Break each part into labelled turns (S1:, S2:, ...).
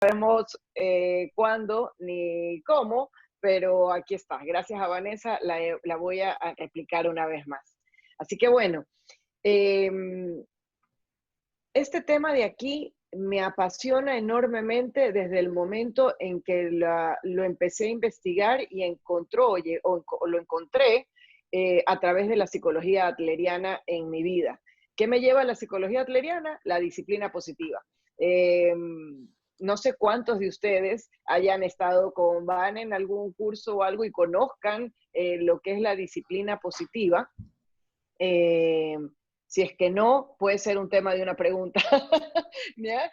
S1: sabemos cuándo ni cómo, pero aquí está. Gracias a Vanessa la voy a replicar una vez más. Así que bueno, eh, este tema de aquí me apasiona enormemente desde el momento en que lo empecé a investigar y lo encontré a través de la psicología adleriana en mi vida. ¿Qué me lleva a la psicología adleriana? La disciplina positiva. Eh, no sé cuántos de ustedes hayan estado con Van en algún curso o algo y conozcan lo que es la disciplina positiva. Eh, si es que no, puede ser un tema de una pregunta. ¿Ya?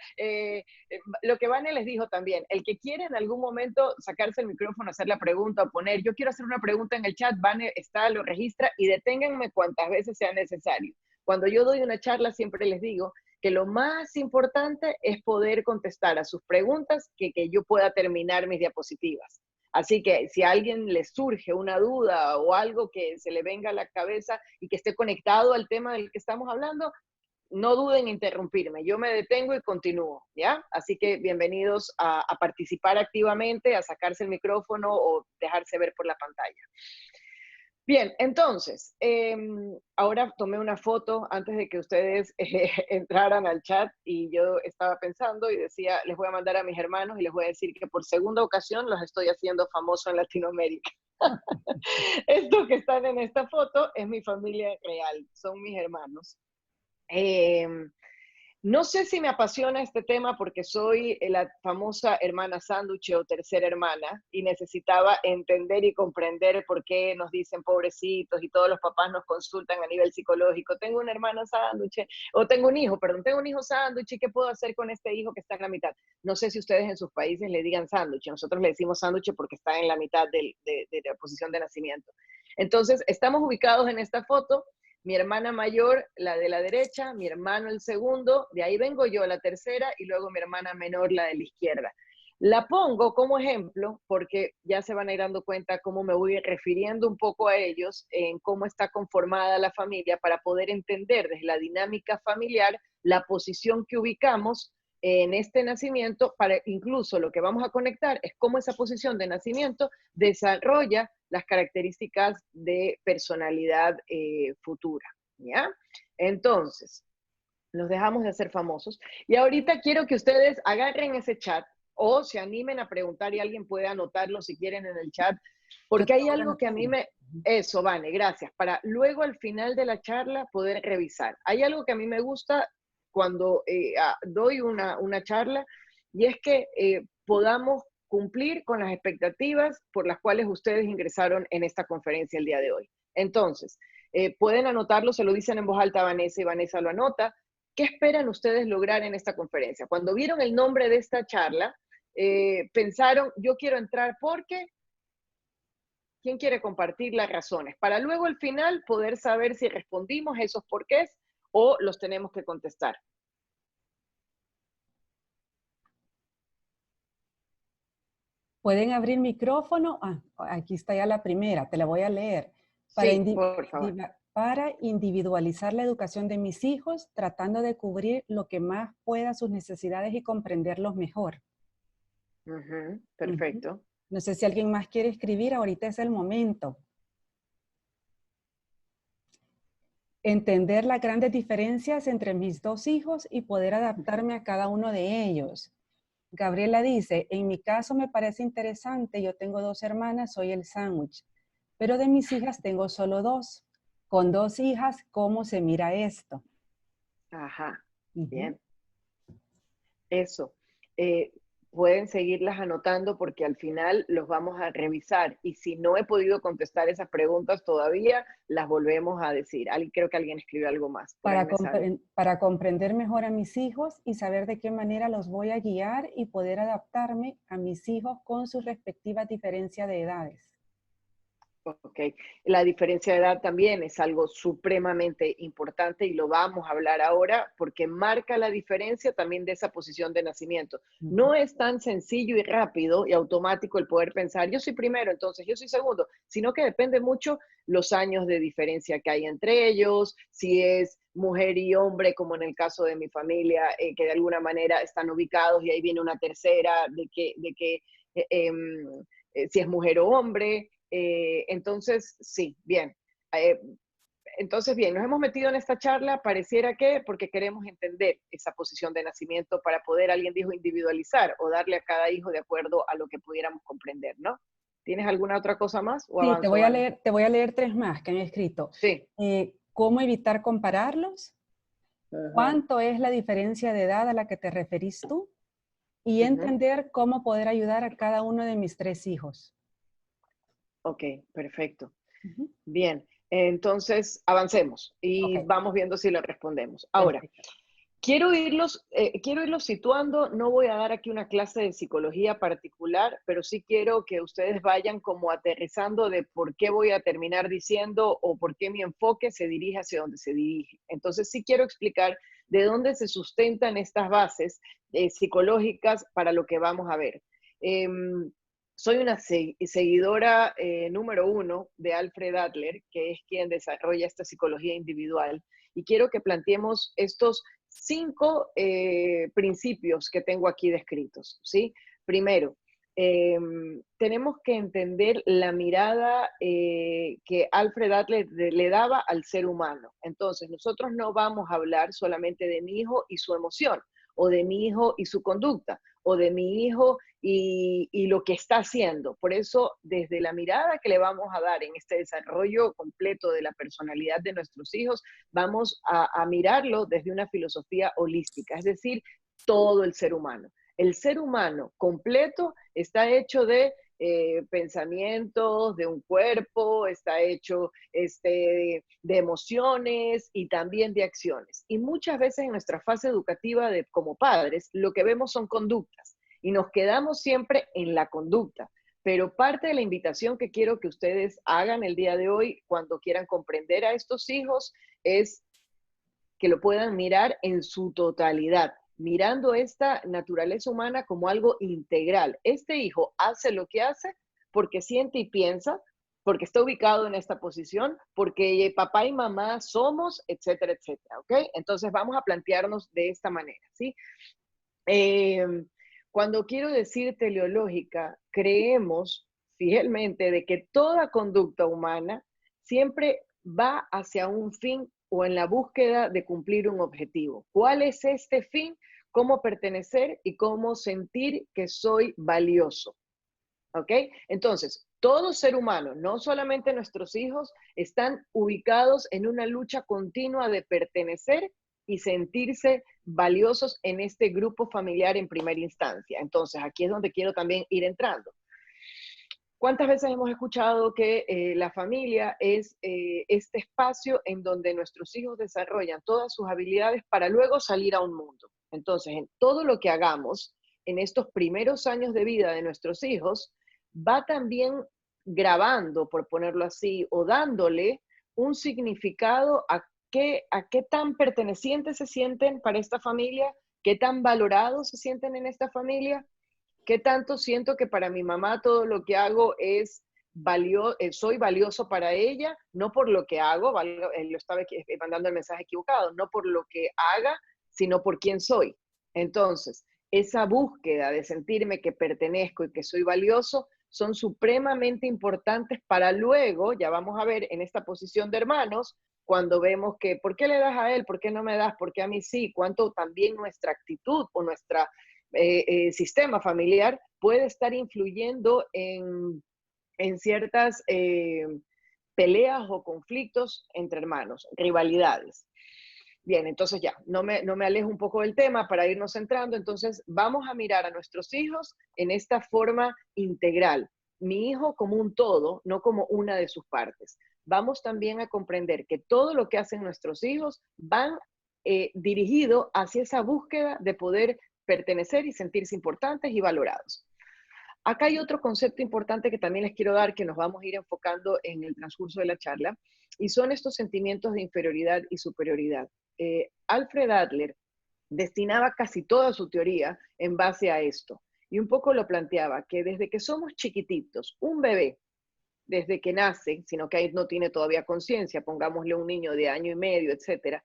S1: Lo que Vane les dijo también, el que quiere en algún momento sacarse el micrófono, hacer la pregunta o poner, yo quiero hacer una pregunta en el chat, Vane está, lo registra y deténganme cuantas veces sea necesario. Cuando yo doy una charla siempre les digo que lo más importante es poder contestar a sus preguntas que yo pueda terminar mis diapositivas. Así que si a alguien le surge una duda o algo que se le venga a la cabeza y que esté conectado al tema del que estamos hablando, no duden en interrumpirme. Yo me detengo y continúo, ¿ya? Así que bienvenidos a participar activamente, a sacarse el micrófono o dejarse ver por la pantalla. Bien, entonces, ahora tomé una foto antes de que ustedes entraran al chat y yo estaba pensando y decía, les voy a mandar a mis hermanos y les voy a decir que por segunda ocasión los estoy haciendo famosos en Latinoamérica. Estos que están en esta foto es mi familia real, son mis hermanos. No sé si me apasiona este tema porque soy la famosa hermana sándwich o tercera hermana y necesitaba entender y comprender por qué nos dicen pobrecitos y todos los papás nos consultan a nivel psicológico. Tengo una hermana sándwich o tengo un hijo, perdón, tengo un hijo sándwich y qué puedo hacer con este hijo que está en la mitad. No sé si ustedes en sus países le digan sándwich, nosotros le decimos sándwich porque está en la mitad de la posición de nacimiento. Entonces, estamos ubicados en esta foto. Mi hermana mayor, la de la derecha, mi hermano el segundo, de ahí vengo yo, la tercera, y luego mi hermana menor, la de la izquierda. La pongo como ejemplo porque ya se van a ir dando cuenta cómo me voy refiriendo un poco a ellos, en cómo está conformada la familia para poder entender desde la dinámica familiar la posición que ubicamos en este nacimiento, para incluso lo que vamos a conectar es cómo esa posición de nacimiento desarrolla las características de personalidad futura, ¿ya? Entonces, los dejamos de hacer famosos. Y ahorita quiero que ustedes agarren ese chat o se animen a preguntar y alguien puede anotarlo si quieren en el chat, porque hay algo que a mí me... Eso, Vane, gracias. Para luego al final de la charla poder revisar. Hay algo que a mí me gusta cuando doy una charla y es que podamos cumplir con las expectativas por las cuales ustedes ingresaron en esta conferencia el día de hoy. Entonces, pueden anotarlo, se lo dicen en voz alta a Vanessa y Vanessa lo anota. ¿Qué esperan ustedes lograr en esta conferencia? Cuando vieron el nombre de esta charla, pensaron, yo quiero entrar porque, ¿quién quiere compartir las razones? Para luego al final poder saber si respondimos esos porqués o los tenemos que contestar.
S2: Pueden abrir micrófono. Ah, aquí está ya la primera, te la voy a leer.
S1: Sí, por favor.
S2: Para individualizar la educación de mis hijos, tratando de cubrir lo que más pueda sus necesidades y comprenderlos mejor.
S1: Perfecto.
S2: No sé si alguien más quiere escribir, ahorita es el momento. Entender las grandes diferencias entre mis dos hijos y poder adaptarme a cada uno de ellos. Gabriela dice, en mi caso me parece interesante, yo tengo dos hermanas, soy el sándwich, pero de mis hijas tengo solo dos. Con dos hijas, ¿cómo se mira esto?
S1: Ajá, bien. Eso. Pueden seguirlas anotando porque al final los vamos a revisar y si no he podido contestar esas preguntas todavía, las volvemos a decir. Creo que alguien escribió algo más.
S2: Para comprender mejor a mis hijos y saber de qué manera los voy a guiar y poder adaptarme a mis hijos con sus respectivas diferencias de edades.
S1: Ok, la diferencia de edad también es algo supremamente importante y lo vamos a hablar ahora porque marca la diferencia también de esa posición de nacimiento. No es tan sencillo y rápido y automático el poder pensar, yo soy primero, entonces yo soy segundo, sino que depende mucho los años de diferencia que hay entre ellos, si es mujer y hombre, como en el caso de mi familia, que de alguna manera están ubicados y ahí viene una tercera de que si es mujer o hombre. Entonces, sí, bien. Eh, entonces, bien, nos hemos metido en esta charla, pareciera que porque queremos entender esa posición de nacimiento para poder, alguien dijo, individualizar o darle a cada hijo de acuerdo a lo que pudiéramos comprender, ¿no? ¿Tienes alguna otra cosa más o
S2: Sí,
S1: avanzo, Vane?
S2: te voy a leer tres más que han escrito.
S1: Sí.
S2: ¿Cómo evitar compararlos?
S1: Ujú,
S2: ¿Cuánto es la diferencia de edad a la que te referís tú? Y
S1: ujú.
S2: entender cómo poder ayudar a cada uno de mis tres hijos.
S1: Ok, perfecto.
S2: Ujú.
S1: Bien, entonces avancemos
S2: Ok,
S1: y vamos viendo si lo respondemos. Ahora,
S2: perfecto.
S1: quiero irlos situando, no voy a dar aquí una clase de psicología particular, pero sí quiero que ustedes vayan como aterrizando de por qué voy a terminar diciendo o por qué mi enfoque se dirige hacia donde se dirige. Entonces sí quiero explicar de dónde se sustentan estas bases psicológicas para lo que vamos a ver. Soy una seguidora número uno de Alfred Adler, que es quien desarrolla esta psicología individual, y quiero que planteemos estos 5 principios que tengo aquí descritos, ¿sí? Primero, tenemos que entender la mirada que Alfred Adler le daba al ser humano. Entonces, nosotros no vamos a hablar solamente de mi hijo y su emoción, o de mi hijo y su conducta, o de mi hijo y lo que está haciendo. Por eso, desde la mirada que le vamos a dar en este desarrollo completo de la personalidad de nuestros hijos, vamos a mirarlo desde una filosofía holística, es decir, todo el ser humano. El ser humano completo está hecho de pensamientos, de un cuerpo, está hecho de emociones y también de acciones. Y muchas veces en nuestra fase educativa como padres, lo que vemos son conductas y nos quedamos siempre en la conducta. Pero parte de la invitación que quiero que ustedes hagan el día de hoy, cuando quieran comprender a estos hijos, es que lo puedan mirar en su totalidad, mirando esta naturaleza humana como algo integral. Este hijo hace lo que hace porque siente y piensa, porque está ubicado en esta posición, porque papá y mamá somos, etcétera, etcétera, ¿ok? Entonces vamos a plantearnos de esta manera, ¿sí? Eh, Cuando quiero decir teleológica, creemos fielmente de que toda conducta humana siempre va hacia un fin o en la búsqueda de cumplir un objetivo. ¿Cuál es este fin? Cómo pertenecer y cómo sentir que soy valioso. ¿Ok? Entonces, todo ser humano, no solamente nuestros hijos, están ubicados en una lucha continua de pertenecer y sentirse valiosos en este grupo familiar en primera instancia. Entonces, aquí es donde quiero también ir entrando. ¿Cuántas veces hemos escuchado que la familia es este espacio en donde nuestros hijos desarrollan todas sus habilidades para luego salir a un mundo? Entonces, en todo lo que hagamos en estos primeros años de vida de nuestros hijos, va también grabando, por ponerlo así, o dándole un significado a qué tan pertenecientes se sienten para esta familia, qué tan valorados se sienten en esta familia. ¿Qué tanto siento que para mi mamá todo lo que hago es soy valioso para ella? No por lo que hago, lo estaba mandando el mensaje equivocado, no por lo que haga, sino por quién soy. Entonces, esa búsqueda de sentirme que pertenezco y que soy valioso son supremamente importantes para luego, ya vamos a ver en esta posición de hermanos, cuando vemos que, ¿por qué le das a él? ¿Por qué no me das? ¿Por qué a mí sí? ¿Cuánto también nuestra actitud o nuestra sistema familiar puede estar influyendo en ciertas peleas o conflictos entre hermanos, rivalidades? Bien, entonces ya, no me alejo un poco del tema para irnos centrando. Entonces, vamos a mirar a nuestros hijos en esta forma integral. Mi hijo como un todo, no como una de sus partes. Vamos también a comprender que todo lo que hacen nuestros hijos van dirigido hacia esa búsqueda de poder pertenecer y sentirse importantes y valorados. Acá hay otro concepto importante que también les quiero dar, que nos vamos a ir enfocando en el transcurso de la charla, y son estos sentimientos de inferioridad y superioridad. Alfred Adler destinaba casi toda su teoría en base a esto, y un poco lo planteaba, que desde que somos chiquititos, un bebé, desde que nace, sino que ahí no tiene todavía conciencia, pongámosle un niño de año y medio, etcétera,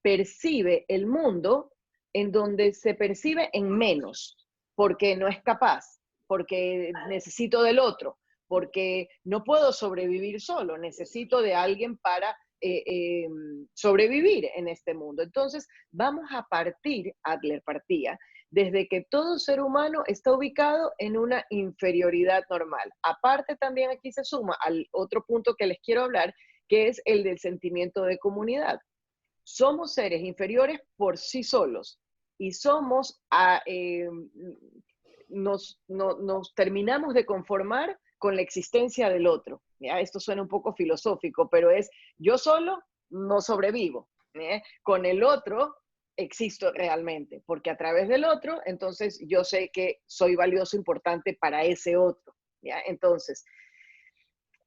S1: percibe el mundo en donde se percibe en menos, porque no es capaz, porque necesito del otro, porque no puedo sobrevivir solo, necesito de alguien para sobrevivir en este mundo. Entonces, vamos a partir, Adler partía, desde que todo ser humano está ubicado en una inferioridad normal. Aparte, también aquí se suma al otro punto que les quiero hablar, que es el del sentimiento de comunidad. Somos seres inferiores por sí solos y nos terminamos de conformar con la existencia del otro. ¿Ya? Esto suena un poco filosófico, pero es yo solo no sobrevivo. ¿Ya? Con el otro existo realmente, porque a través del otro, entonces yo sé que soy valioso, importante para ese otro. ¿Ya? Entonces,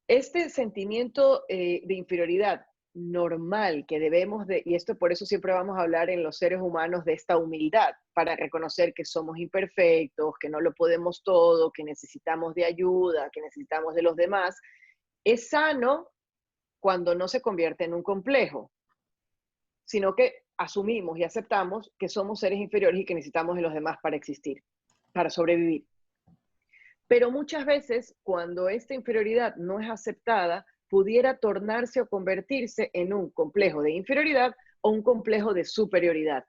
S1: este sentimiento de inferioridad normal que debemos de, y esto por eso siempre vamos a hablar en los seres humanos de esta humildad, para reconocer que somos imperfectos, que no lo podemos todo, que necesitamos de ayuda, que necesitamos de los demás, es sano cuando no se convierte en un complejo, sino que asumimos y aceptamos que somos seres inferiores y que necesitamos de los demás para existir, para sobrevivir. Pero muchas veces, cuando esta inferioridad no es aceptada, pudiera tornarse o convertirse en un complejo de inferioridad o un complejo de superioridad.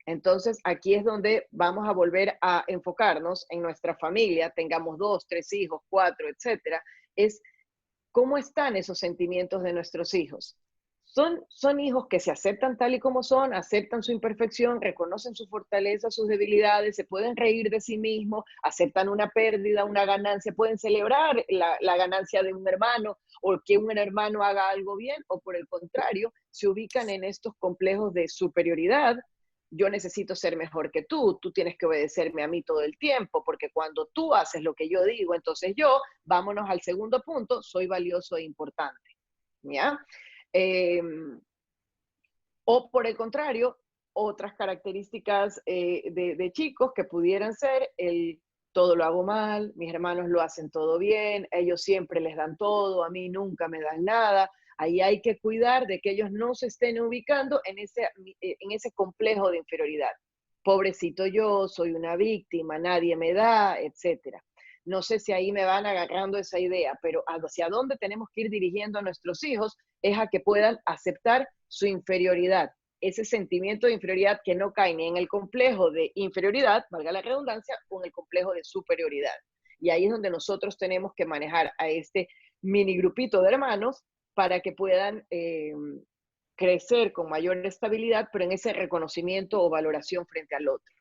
S1: Entonces, aquí es donde vamos a volver a enfocarnos en nuestra familia, tengamos 2, 3 hijos, 4, etcétera, es cómo están esos sentimientos de nuestros hijos. Son hijos que se aceptan tal y como son, aceptan su imperfección, reconocen sus fortalezas, sus debilidades, se pueden reír de sí mismos, aceptan una pérdida, una ganancia, pueden celebrar la ganancia de un hermano o que un hermano haga algo bien, o por el contrario, se ubican en estos complejos de superioridad. Yo necesito ser mejor que tú tienes que obedecerme a mí todo el tiempo, porque cuando tú haces lo que yo digo, entonces yo, vámonos al segundo punto, soy valioso e importante. ¿Ya? Eh, o por el contrario, otras características de chicos que pudieran ser el todo lo hago mal, mis hermanos lo hacen todo bien, ellos siempre les dan todo, a mí nunca me dan nada. Ahí hay que cuidar de que ellos no se estén ubicando en ese complejo de inferioridad. Pobrecito yo, soy una víctima, nadie me da, etcétera. No sé si ahí me van agarrando esa idea, pero hacia dónde tenemos que ir dirigiendo a nuestros hijos es a que puedan aceptar su inferioridad, ese sentimiento de inferioridad que no cae ni en el complejo de inferioridad, valga la redundancia, o en el complejo de superioridad. Y ahí es donde nosotros tenemos que manejar a este mini grupito de hermanos para que puedan crecer con mayor estabilidad, pero en ese reconocimiento o valoración frente al otro.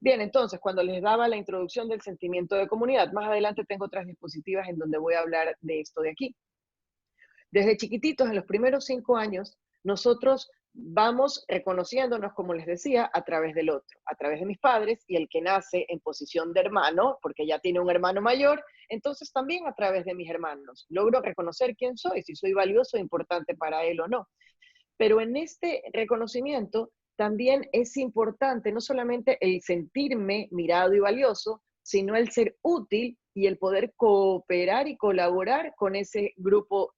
S1: Bien, entonces, cuando les daba la introducción del sentimiento de comunidad, más adelante tengo otras diapositivas en donde voy a hablar de esto de aquí. Desde chiquititos, en los primeros 5 años, nosotros vamos reconociéndonos, como les decía, a través del otro, a través de mis padres, y el que nace en posición de hermano, porque ya tiene un hermano mayor, entonces también a través de mis hermanos. Logro reconocer quién soy, si soy valioso e importante para él o no. Pero en este reconocimiento también es importante no solamente el sentirme mirado y valioso, sino el ser útil y el poder cooperar y colaborar con ese grupo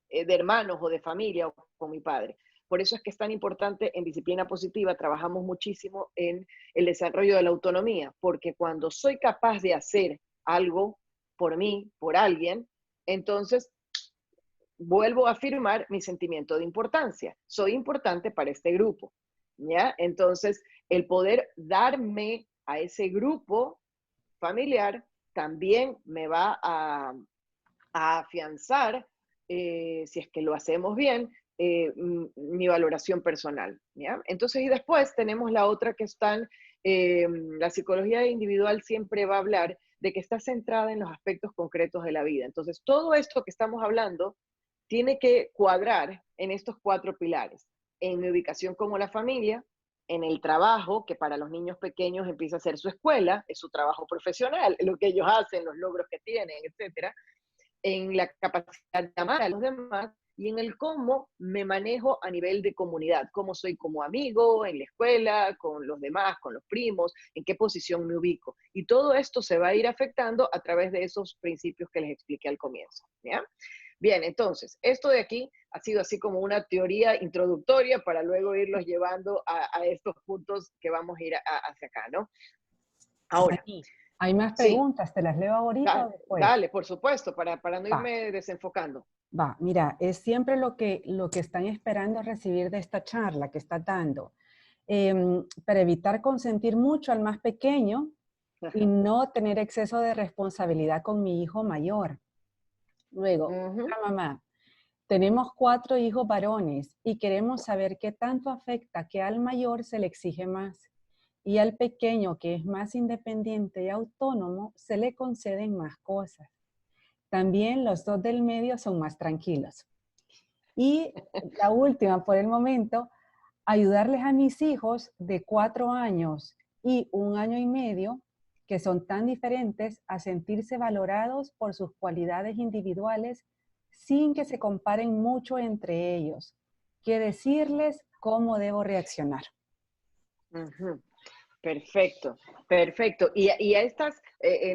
S1: de hermanos o de familia o con mi padre. Por eso es que es tan importante en disciplina positiva, trabajamos muchísimo en el desarrollo de la autonomía, porque cuando soy capaz de hacer algo por mí, por alguien, entonces vuelvo a afirmar mi sentimiento de importancia. Soy importante para este grupo, ¿ya? Entonces, el poder darme a ese grupo familiar también me va a afianzar, si es que lo hacemos bien, mi valoración personal, ¿ya? Entonces, y después tenemos la otra que están, la psicología individual siempre va a hablar de que está centrada en los aspectos concretos de la vida. Entonces, todo esto que estamos hablando tiene que cuadrar en estos 4 pilares. En mi ubicación como la familia, en el trabajo, que para los niños pequeños empieza a ser su escuela, es su trabajo profesional, lo que ellos hacen, los logros que tienen, etcétera. En la capacidad de amar a los demás y en el cómo me manejo a nivel de comunidad, cómo soy como amigo, en la escuela, con los demás, con los primos, en qué posición me ubico. Y todo esto se va a ir afectando a través de esos principios que les expliqué al comienzo, ¿ya? Bien, entonces, esto de aquí ha sido así como una teoría introductoria para luego irlos llevando a estos puntos que vamos a ir hacia acá, ¿no? Ahora,
S2: Ahí. Hay más
S1: sí,
S2: preguntas, ¿te las leo ahorita o después?
S1: dale, por supuesto, para no
S2: Va,
S1: irme desenfocando.
S2: va. Mira, es siempre lo que están esperando recibir de esta charla que estás dando. Para evitar consentir mucho al más pequeño y no tener exceso de responsabilidad con mi hijo mayor. Luego,
S1: Ujú.
S2: otra mamá. Tenemos 4 hijos varones y queremos saber qué tanto afecta que al mayor se le exige más y al pequeño, que es más independiente y autónomo, se le conceden más cosas. También los 2 del medio son más tranquilos. Y la última, por el momento, ayudarles a mis hijos de 4 años y 1 año y medio, que son tan diferentes, a sentirse valorados por sus cualidades individuales sin que se comparen mucho entre ellos. ¿Qué decirles? ¿Cómo debo reaccionar?
S1: Ujú. Perfecto, perfecto. Y a estas,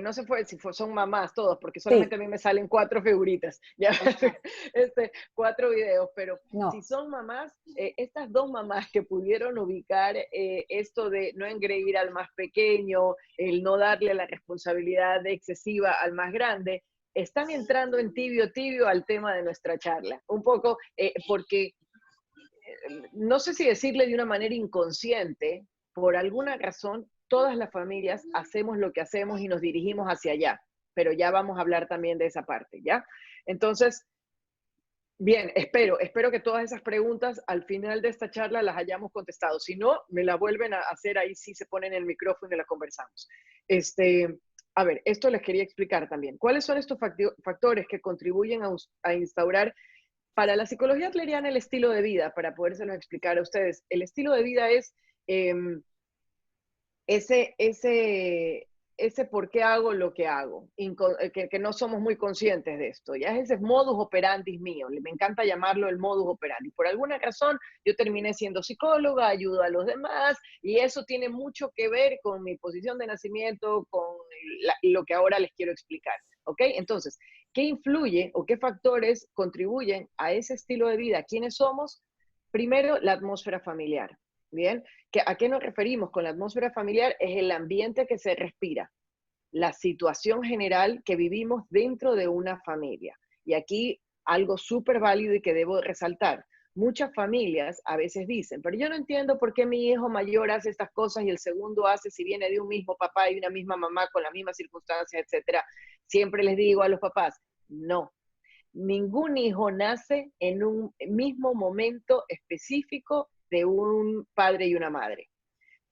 S1: no se puede, si son mamás todos, porque
S2: Sí,
S1: solamente a mí me salen 4 figuritas, ya,
S2: ajá,
S1: 4 videos, pero si
S2: no,
S1: son mamás, estas dos mamás que pudieron ubicar esto de no engreír al más pequeño, el no darle la responsabilidad excesiva al más grande, están entrando en tibio, tibio al tema de nuestra charla. Un poco porque no sé si decirle de una manera inconsciente, por alguna razón, todas las familias hacemos lo que hacemos y nos dirigimos hacia allá, pero ya vamos a hablar también de esa parte, ¿ya? Entonces, bien, espero que todas esas preguntas al final de esta charla las hayamos contestado. Si no, me la vuelven a hacer, ahí sí se ponen el micrófono y la conversamos. A ver, esto les quería explicar también. ¿Cuáles son estos factores que contribuyen a instaurar para la psicología adleriana el estilo de vida, para podérselos explicar a ustedes? El estilo de vida es eh, ese, ese, ese por qué hago lo que hago, que no somos muy conscientes de esto. Ya ese es modus operandi mío, me encanta llamarlo el modus operandi. Por alguna razón yo terminé siendo psicóloga, ayudo a los demás y eso tiene mucho que ver con mi posición de nacimiento, con lo que ahora les quiero explicar. ¿Ok? Entonces, ¿qué influye o qué factores contribuyen a ese estilo de vida? ¿Quiénes somos? Primero, la atmósfera familiar. Bien, ¿a qué nos referimos con la atmósfera familiar? Es el ambiente que se respira, la situación general que vivimos dentro de una familia. Y aquí algo súper válido y que debo resaltar. Muchas familias a veces dicen, pero yo no entiendo por qué mi hijo mayor hace estas cosas y el segundo hace, si viene de un mismo papá y una misma mamá con las mismas circunstancias, etcétera. Siempre les digo a los papás, no, ningún hijo nace en un mismo momento específico de un padre y una madre.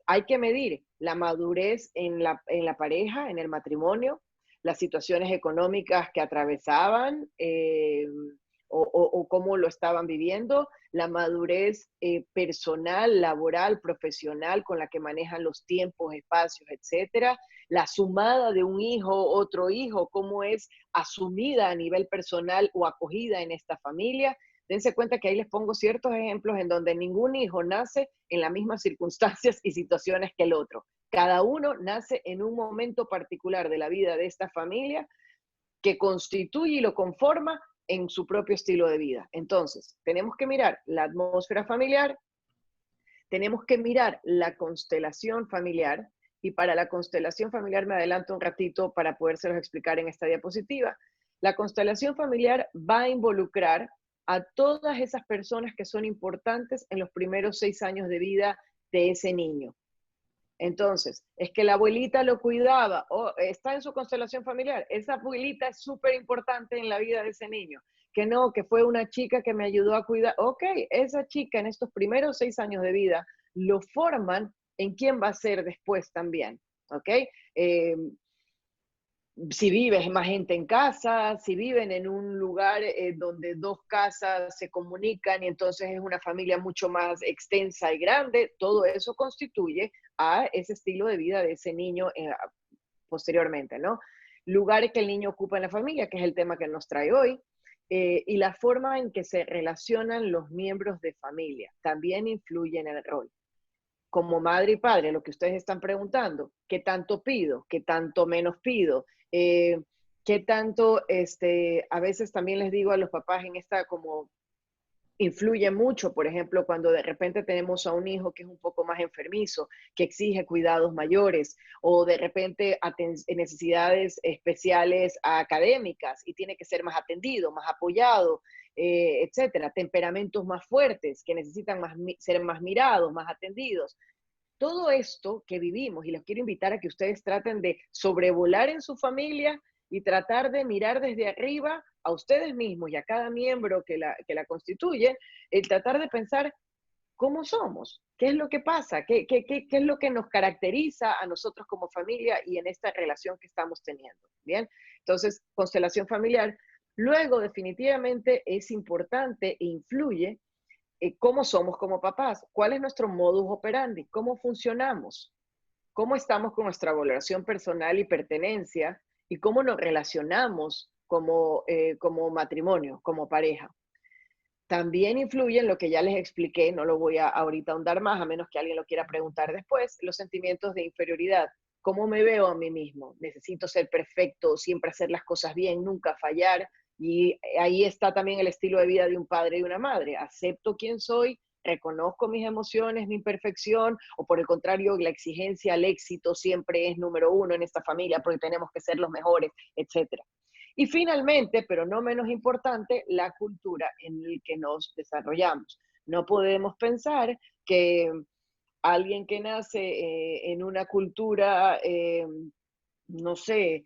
S1: Hay que medir la madurez en la pareja, en el matrimonio, las situaciones económicas que atravesaban o cómo lo estaban viviendo, la madurez personal, laboral, profesional con la que manejan los tiempos, espacios, etcétera, la sumada de un hijo, otro hijo, cómo es asumida a nivel personal o acogida en esta familia. Dense cuenta que ahí les pongo ciertos ejemplos en donde ningún hijo nace en las mismas circunstancias y situaciones que el otro. Cada uno nace en un momento particular de la vida de esta familia que constituye y lo conforma en su propio estilo de vida. Entonces, tenemos que mirar la atmósfera familiar, tenemos que mirar la constelación familiar, y para la constelación familiar me adelanto un ratito para podérselos explicar en esta diapositiva. La constelación familiar va a involucrar a todas esas personas que son importantes en los primeros 6 años de vida de ese niño. Entonces, es que la abuelita lo cuidaba o está en su constelación familiar. Esa abuelita es súper importante en la vida de ese niño. Que no, que fue una chica que me ayudó a cuidar. Ok, esa chica en estos primeros 6 años de vida lo forman en quién va a ser después también. Ok, si vives más gente en casa, si viven en un lugar donde dos casas se comunican y entonces es una familia mucho más extensa y grande, todo eso constituye a ese estilo de vida de ese niño posteriormente, ¿no? Lugares que el niño ocupa en la familia, que es el tema que nos trae hoy, y la forma en que se relacionan los miembros de familia también influye en el rol. Como madre y padre, lo que ustedes están preguntando, ¿qué tanto pido? ¿Qué tanto menos pido? qué tanto, a veces también les digo a los papás en esta como influye mucho, por ejemplo, cuando de repente tenemos a un hijo que es un poco más enfermizo, que exige cuidados mayores, o de repente necesidades especiales académicas y tiene que ser más atendido, más apoyado, etcétera. Temperamentos más fuertes que necesitan ser más mirados, más atendidos. Todo esto que vivimos, y los quiero invitar a que ustedes traten de sobrevolar en su familia y tratar de mirar desde arriba a ustedes mismos y a cada miembro que la constituye, el tratar de pensar cómo somos, qué es lo que pasa, qué es lo que nos caracteriza a nosotros como familia y en esta relación que estamos teniendo. Bien, entonces, constelación familiar. Luego, definitivamente, es importante e influye cómo somos como papás, cuál es nuestro modus operandi, cómo funcionamos, cómo estamos con nuestra valoración personal y pertenencia y cómo nos relacionamos como matrimonio, como pareja. También influye en lo que ya les expliqué, no lo voy a ahorita ahondar más, a menos que alguien lo quiera preguntar después, los sentimientos de inferioridad. ¿Cómo me veo a mí mismo? Necesito ser perfecto, siempre hacer las cosas bien, nunca fallar. Y ahí está también el estilo de vida de un padre y una madre. Acepto quién soy, reconozco mis emociones, mi imperfección, o por el contrario, la exigencia al éxito siempre es número uno en esta familia porque tenemos que ser los mejores, etcétera. Y finalmente, pero no menos importante, la cultura en la que nos desarrollamos. No podemos pensar que alguien que nace en una cultura, no sé,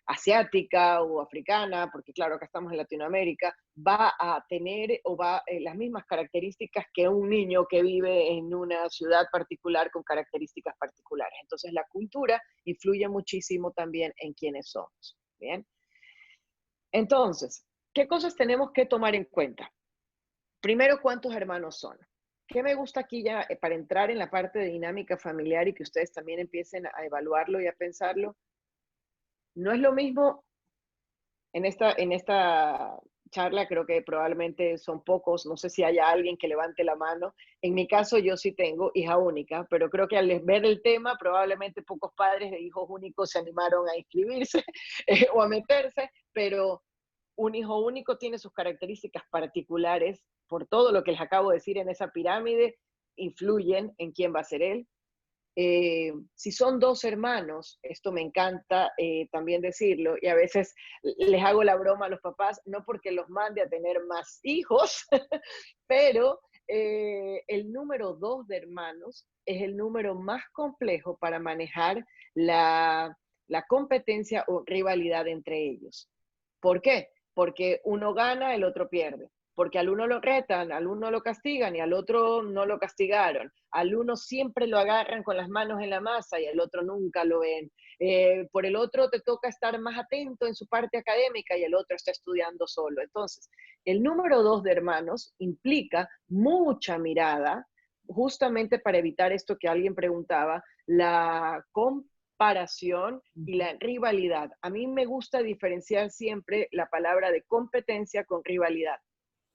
S1: asiática o africana, porque claro, acá estamos en Latinoamérica, va a tener o va las mismas características que un niño que vive en una ciudad particular con características particulares. Entonces la cultura influye muchísimo también en quiénes somos. Bien. Entonces, ¿qué cosas tenemos que tomar en cuenta? Primero, ¿cuántos hermanos son? ¿Qué me gusta aquí ya para entrar en la parte de dinámica familiar y que ustedes también empiecen a evaluarlo y a pensarlo? No es lo mismo en esta charla, creo que probablemente son pocos, no sé si haya alguien que levante la mano. En mi caso, yo sí tengo hija única, pero creo que al ver el tema, probablemente pocos padres de hijos únicos se animaron a inscribirse o a meterse, pero un hijo único tiene sus características particulares, por todo lo que les acabo de decir en esa pirámide, influyen en quién va a ser él. Si son dos hermanos, esto me encanta también decirlo, y a veces les hago la broma a los papás, no porque los mande a tener más hijos, pero el número 2 de hermanos es el número más complejo para manejar la competencia o rivalidad entre ellos. ¿Por qué? Porque uno gana, el otro pierde. Porque al uno lo retan, al uno lo castigan y al otro no lo castigaron. Al uno siempre lo agarran con las manos en la masa y al otro nunca lo ven. Por el otro te toca estar más atento en su parte académica y el otro está estudiando solo. Entonces, el número 2 de hermanos implica mucha mirada, justamente para evitar esto que alguien preguntaba, la comparación y la rivalidad. A mí me gusta diferenciar siempre la palabra de competencia con rivalidad.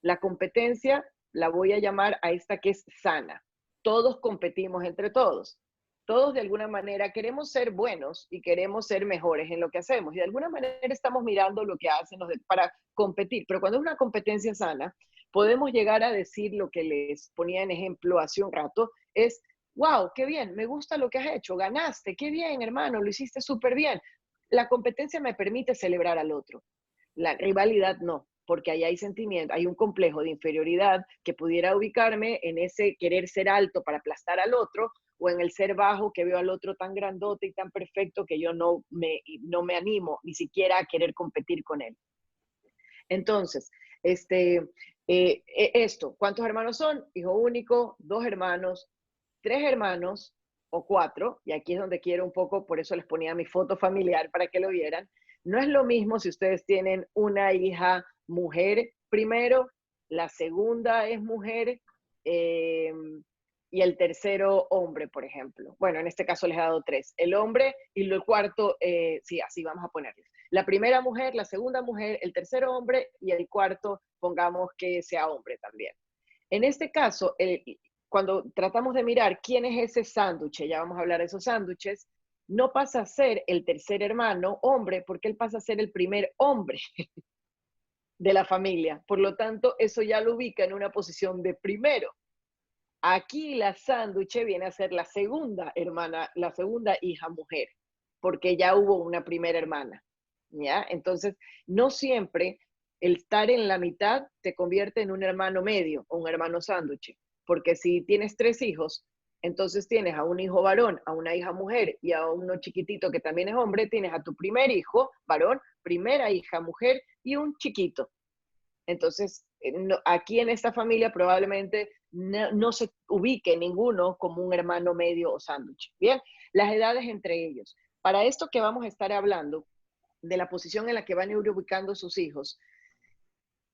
S1: La competencia la voy a llamar a esta que es sana. Todos competimos entre todos. Todos de alguna manera queremos ser buenos y queremos ser mejores en lo que hacemos. Y de alguna manera estamos mirando lo que hacen para competir. Pero cuando es una competencia sana, podemos llegar a decir lo que les ponía en ejemplo hace un rato, es, wow, qué bien, me gusta lo que has hecho, ganaste, qué bien, hermano, lo hiciste súper bien. La competencia me permite celebrar al otro. La rivalidad no, porque ahí hay sentimiento, hay un complejo de inferioridad que pudiera ubicarme en ese querer ser alto para aplastar al otro o en el ser bajo que veo al otro tan grandote y tan perfecto que yo no me animo ni siquiera a querer competir con él. Entonces, ¿cuántos hermanos son? Hijo único, 2 hermanos, 3 hermanos o 4, y aquí es donde quiero un poco, por eso les ponía mi foto familiar para que lo vieran. No es lo mismo si ustedes tienen una hija mujer primero, la segunda es mujer y el tercero hombre, por ejemplo. Bueno, en este caso les he dado 3. El hombre y el cuarto, sí, así vamos a ponerles. La primera mujer, la segunda mujer, el tercero hombre y el cuarto, pongamos que sea hombre también. En este caso, cuando tratamos de mirar quién es ese sándwich, ya vamos a hablar de esos sándwiches, no pasa a ser el tercer hermano hombre, porque él pasa a ser el primer hombre de la familia. Por lo tanto, eso ya lo ubica en una posición de primero. Aquí la sándwich viene a ser la segunda hermana, la segunda hija mujer, porque ya hubo una primera hermana, ¿ya? Entonces, no siempre el estar en la mitad te convierte en un hermano medio o un hermano sándwich, porque si tienes 3 hijos, entonces tienes a un hijo varón, a una hija mujer y a uno chiquitito que también es hombre, tienes a tu primer hijo varón, primera hija mujer y un chiquito. Entonces, aquí en esta familia probablemente no se ubique ninguno como un hermano medio o sándwich. Bien, las edades entre ellos. Para esto que vamos a estar hablando, de la posición en la que van a ir ubicando sus hijos,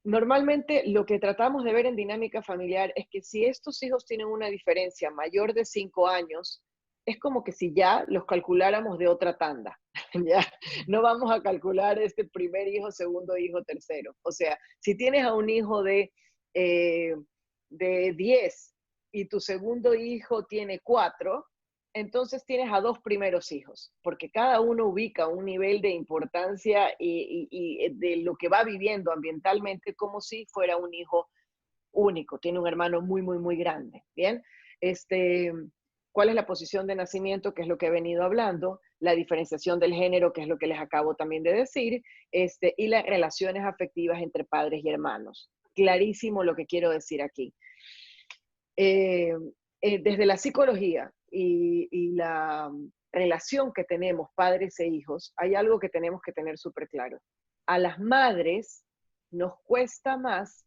S1: normalmente lo que tratamos de ver en dinámica familiar es que si estos hijos tienen una diferencia mayor de 5 años, es como que si ya los calculáramos de otra tanda. Ya no vamos a calcular este primer hijo, segundo hijo, tercero. O sea, si tienes a un hijo eh, de 10 y tu segundo hijo tiene 4, entonces tienes a 2 primeros hijos, porque cada uno ubica un nivel de importancia y de lo que va viviendo ambientalmente como si fuera un hijo único, tiene un hermano muy, muy, muy grande. Bien, ¿cuál es la posición de nacimiento? Que es lo que he venido hablando, la diferenciación del género, que es lo que les acabo también de decir, y las relaciones afectivas entre padres y hermanos. Clarísimo lo que quiero decir aquí. Desde la psicología y la relación que tenemos padres e hijos, hay algo que tenemos que tener súper claro. A las madres nos cuesta más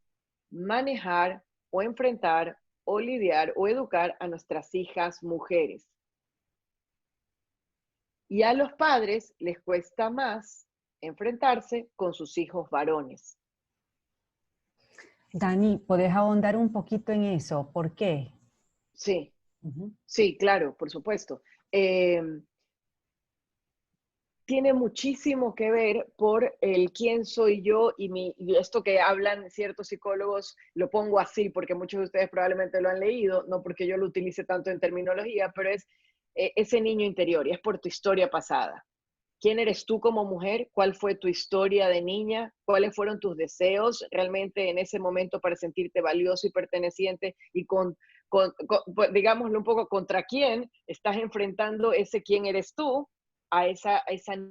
S1: manejar o enfrentar o lidiar o educar a nuestras hijas mujeres. Y a los padres les cuesta más enfrentarse con sus hijos varones.
S2: Dani, ¿podés ahondar un poquito en eso? ¿Por qué?
S1: Sí, sí, claro, por supuesto. Tiene muchísimo que ver por el quién soy yo y esto que hablan ciertos psicólogos, lo pongo así porque muchos de ustedes probablemente lo han leído, no porque yo lo utilice tanto en terminología, pero es ese niño interior y es por tu historia pasada. ¿Quién eres tú como mujer? ¿Cuál fue tu historia de niña? ¿Cuáles fueron tus deseos realmente en ese momento para sentirte valioso y perteneciente? Y digámoslo un poco, ¿contra quién estás enfrentando ese quién eres tú a esa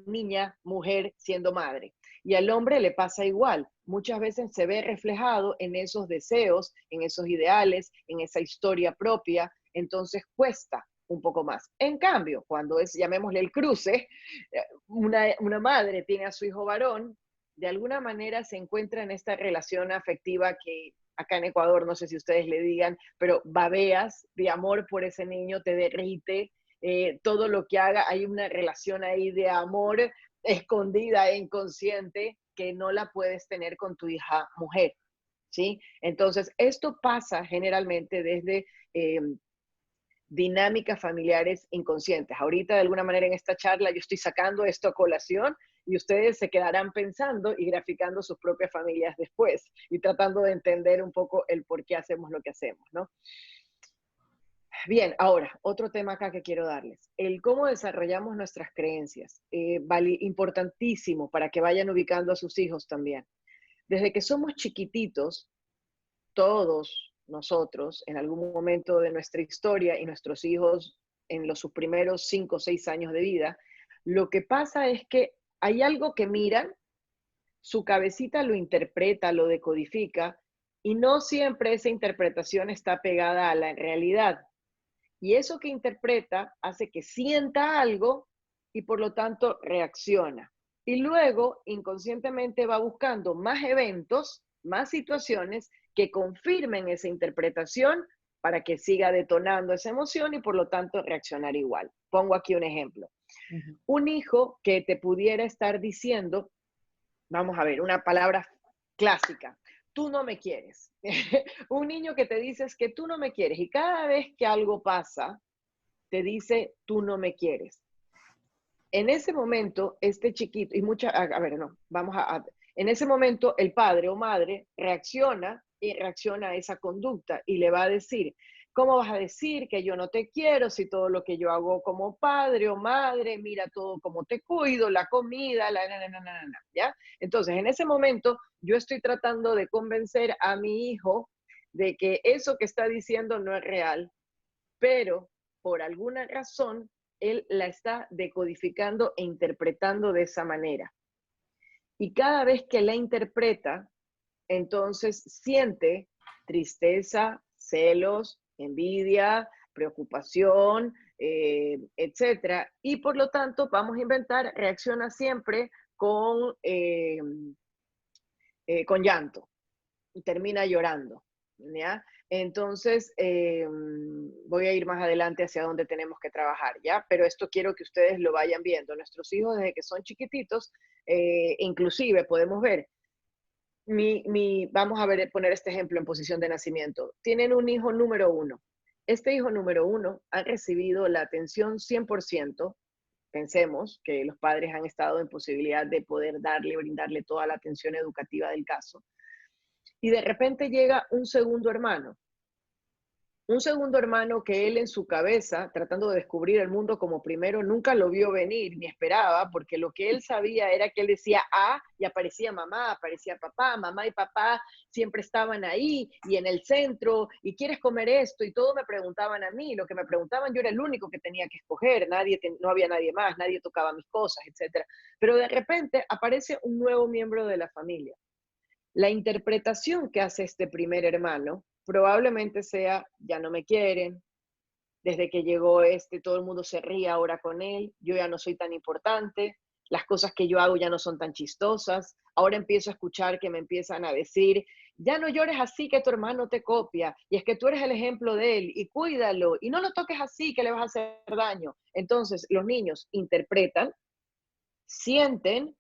S1: niña mujer siendo madre? Y al hombre le pasa igual. Muchas veces se ve reflejado en esos deseos, en esos ideales, en esa historia propia. Entonces cuesta un poco más. En cambio, cuando es, llamémosle el cruce, una madre tiene a su hijo varón, de alguna manera se encuentra en esta relación afectiva que acá en Ecuador, no sé si ustedes le digan, pero babeas de amor por ese niño, te derrite, todo lo que haga, hay una relación ahí de amor escondida e inconsciente que no la puedes tener con tu hija mujer, ¿sí? Entonces, esto pasa generalmente desde dinámicas familiares inconscientes. Ahorita, de alguna manera, en esta charla, yo estoy sacando esto a colación y ustedes se quedarán pensando y graficando sus propias familias después y tratando de entender un poco el por qué hacemos lo que hacemos, ¿no? Bien, ahora, otro tema acá que quiero darles. El cómo desarrollamos nuestras creencias. Importantísimo para que vayan ubicando a sus hijos también. Desde que somos chiquititos, todos nosotros en algún momento de nuestra historia y nuestros hijos en sus primeros 5 o 6 años de vida, lo que pasa es que hay algo que miran, su cabecita lo interpreta, lo decodifica, y no siempre esa interpretación está pegada a la realidad. Y eso que interpreta hace que sienta algo y por lo tanto reacciona. Y luego inconscientemente va buscando más eventos, más situaciones que confirmen esa interpretación para que siga detonando esa emoción y por lo tanto reaccionar igual. Pongo aquí un ejemplo. Un hijo que te pudiera estar diciendo, vamos a ver, una palabra clásica, tú no me quieres. Un niño que te dice es que tú no me quieres y cada vez que algo pasa, te dice tú no me quieres. En ese momento, este chiquito, y a ver, no, en ese momento el padre o madre reacciona y reacciona a esa conducta y le va a decir, ¿Cómo vas a decir que yo no te quiero si todo lo que yo hago como padre o madre, mira todo cómo te cuido, la comida, ¿ya? Entonces, en ese momento, yo estoy tratando de convencer a mi hijo de que eso que está diciendo no es real, pero por alguna razón, él la está decodificando e interpretando de esa manera. Y cada vez que la interpreta, entonces siente tristeza, celos, envidia, preocupación, etcétera. Y por lo tanto, vamos a inventar, reacciona siempre con llanto y termina llorando, ¿ya? Entonces, voy a ir más adelante hacia donde tenemos que trabajar, ¿ya? Pero esto quiero que ustedes lo vayan viendo. Nuestros hijos, desde que son chiquititos, inclusive podemos ver vamos a ver, poner este ejemplo en posición de nacimiento. Tienen un hijo número 1. Este hijo número 1 ha recibido la atención 100%. Pensemos que los padres han estado en posibilidad de poder brindarle toda la atención educativa del caso. Y de repente llega un segundo hermano que él en su cabeza, tratando de descubrir el mundo como primero, nunca lo vio venir ni esperaba, porque lo que él sabía era que él decía y aparecía mamá, aparecía papá, mamá y papá siempre estaban ahí y en el centro, y quieres comer esto, y todo me preguntaban a mí, lo que me preguntaban yo era el único que tenía que escoger, no había nadie más, nadie tocaba mis cosas, etc. Pero de repente aparece un nuevo miembro de la familia. La interpretación que hace este primer hermano probablemente sea, ya no me quieren, desde que llegó todo el mundo se ríe ahora con él, yo ya no soy tan importante, las cosas que yo hago ya no son tan chistosas, ahora empiezo a escuchar que me empiezan a decir, ya no llores así que tu hermano te copia, y es que tú eres el ejemplo de él, y cuídalo, y no lo toques así que le vas a hacer daño. Entonces los niños interpretan, sienten,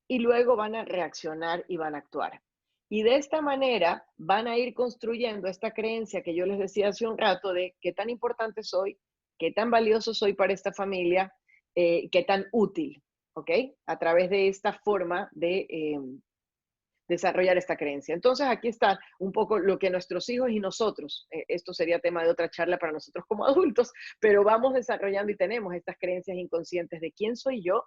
S1: y luego van a reaccionar y van a actuar. Y de esta manera van a ir construyendo esta creencia que yo les decía hace un rato de qué tan importante soy, qué tan valioso soy para esta familia, qué tan útil, ¿ok? A través de esta forma de desarrollar esta creencia. Entonces aquí está un poco lo que nuestros hijos y nosotros, esto sería tema de otra charla para nosotros como adultos, pero vamos desarrollando y tenemos estas creencias inconscientes de quién soy yo.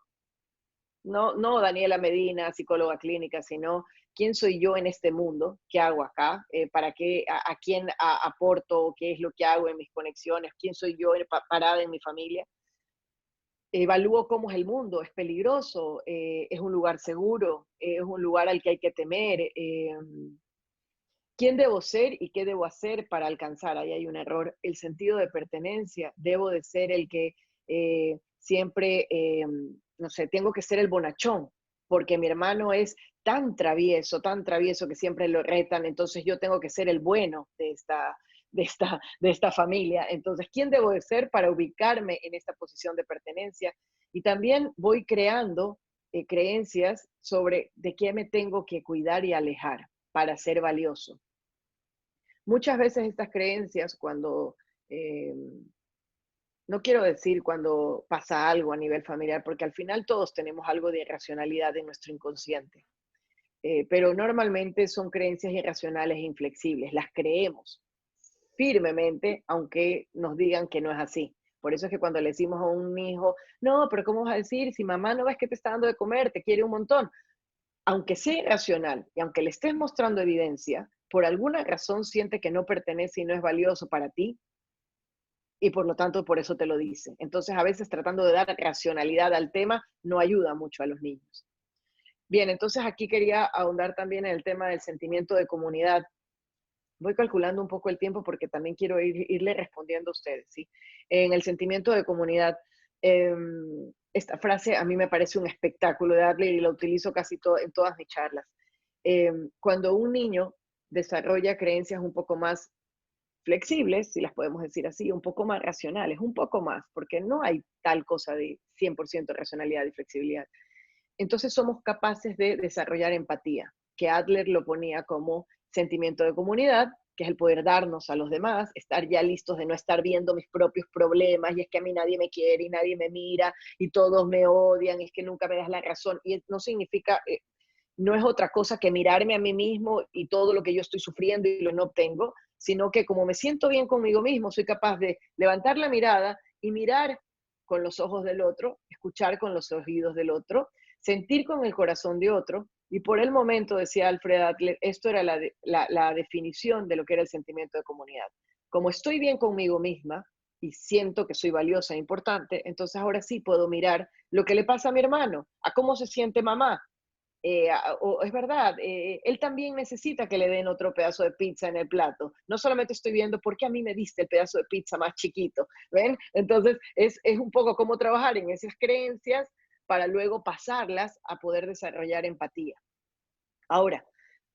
S1: No Daniela Medina, psicóloga clínica, sino quién soy yo en este mundo, qué hago acá, para qué, a quién aporto, qué es lo que hago en mis conexiones, quién soy yo parada en mi familia. Evalúo cómo es el mundo, es peligroso, es un lugar seguro, es un lugar al que hay que temer. ¿Quién debo ser y qué debo hacer para alcanzar? Ahí hay un error. El sentido de pertenencia. Debo de ser el que siempre, no sé, tengo que ser el bonachón, porque mi hermano es tan travieso que siempre lo retan, entonces yo tengo que ser el bueno de esta familia. Entonces, ¿quién debo de ser para ubicarme en esta posición de pertenencia? Y también voy creando creencias sobre de qué me tengo que cuidar y alejar para ser valioso. Muchas veces estas creencias no quiero decir cuando pasa algo a nivel familiar, porque al final todos tenemos algo de irracionalidad en nuestro inconsciente, pero normalmente son creencias irracionales e inflexibles, las creemos firmemente, aunque nos digan que no es así. Por eso es que cuando le decimos a un hijo, no, pero ¿cómo vas a decir si mamá no ves que te está dando de comer, te quiere un montón? Aunque sea irracional y aunque le estés mostrando evidencia, por alguna razón siente que no pertenece y no es valioso para ti, y por lo tanto por eso te lo dice. Entonces a veces tratando de dar racionalidad al tema no ayuda mucho a los niños. Bien, entonces aquí quería ahondar también en el tema del sentimiento de comunidad. Voy calculando un poco el tiempo porque también quiero irle respondiendo a ustedes, ¿sí? En el sentimiento de comunidad, esta frase a mí me parece un espectáculo de darle y la utilizo casi en todas mis charlas. Cuando un niño desarrolla creencias un poco más flexibles, si las podemos decir así, un poco más racionales, un poco más, porque no hay tal cosa de 100% racionalidad y flexibilidad. Entonces somos capaces de desarrollar empatía, que Adler lo ponía como sentimiento de comunidad, que es el poder darnos a los demás, estar ya listos de no estar viendo mis propios problemas, y es que a mí nadie me quiere y nadie me mira y todos me odian, es que nunca me das la razón, y no significa no es otra cosa que mirarme a mí mismo y todo lo que yo estoy sufriendo y lo no obtengo, sino que como me siento bien conmigo mismo, soy capaz de levantar la mirada y mirar con los ojos del otro, escuchar con los oídos del otro, sentir con el corazón de otro. Y por el momento, decía Alfred Adler, esto era la definición de lo que era el sentimiento de comunidad. Como estoy bien conmigo misma y siento que soy valiosa e importante, entonces ahora sí puedo mirar lo que le pasa a mi hermano, a cómo se siente mamá, o es verdad, él también necesita que le den otro pedazo de pizza en el plato. No solamente estoy viendo por qué a mí me diste el pedazo de pizza más chiquito, ¿ven? Entonces es un poco cómo trabajar en esas creencias para luego pasarlas a poder desarrollar empatía. Ahora,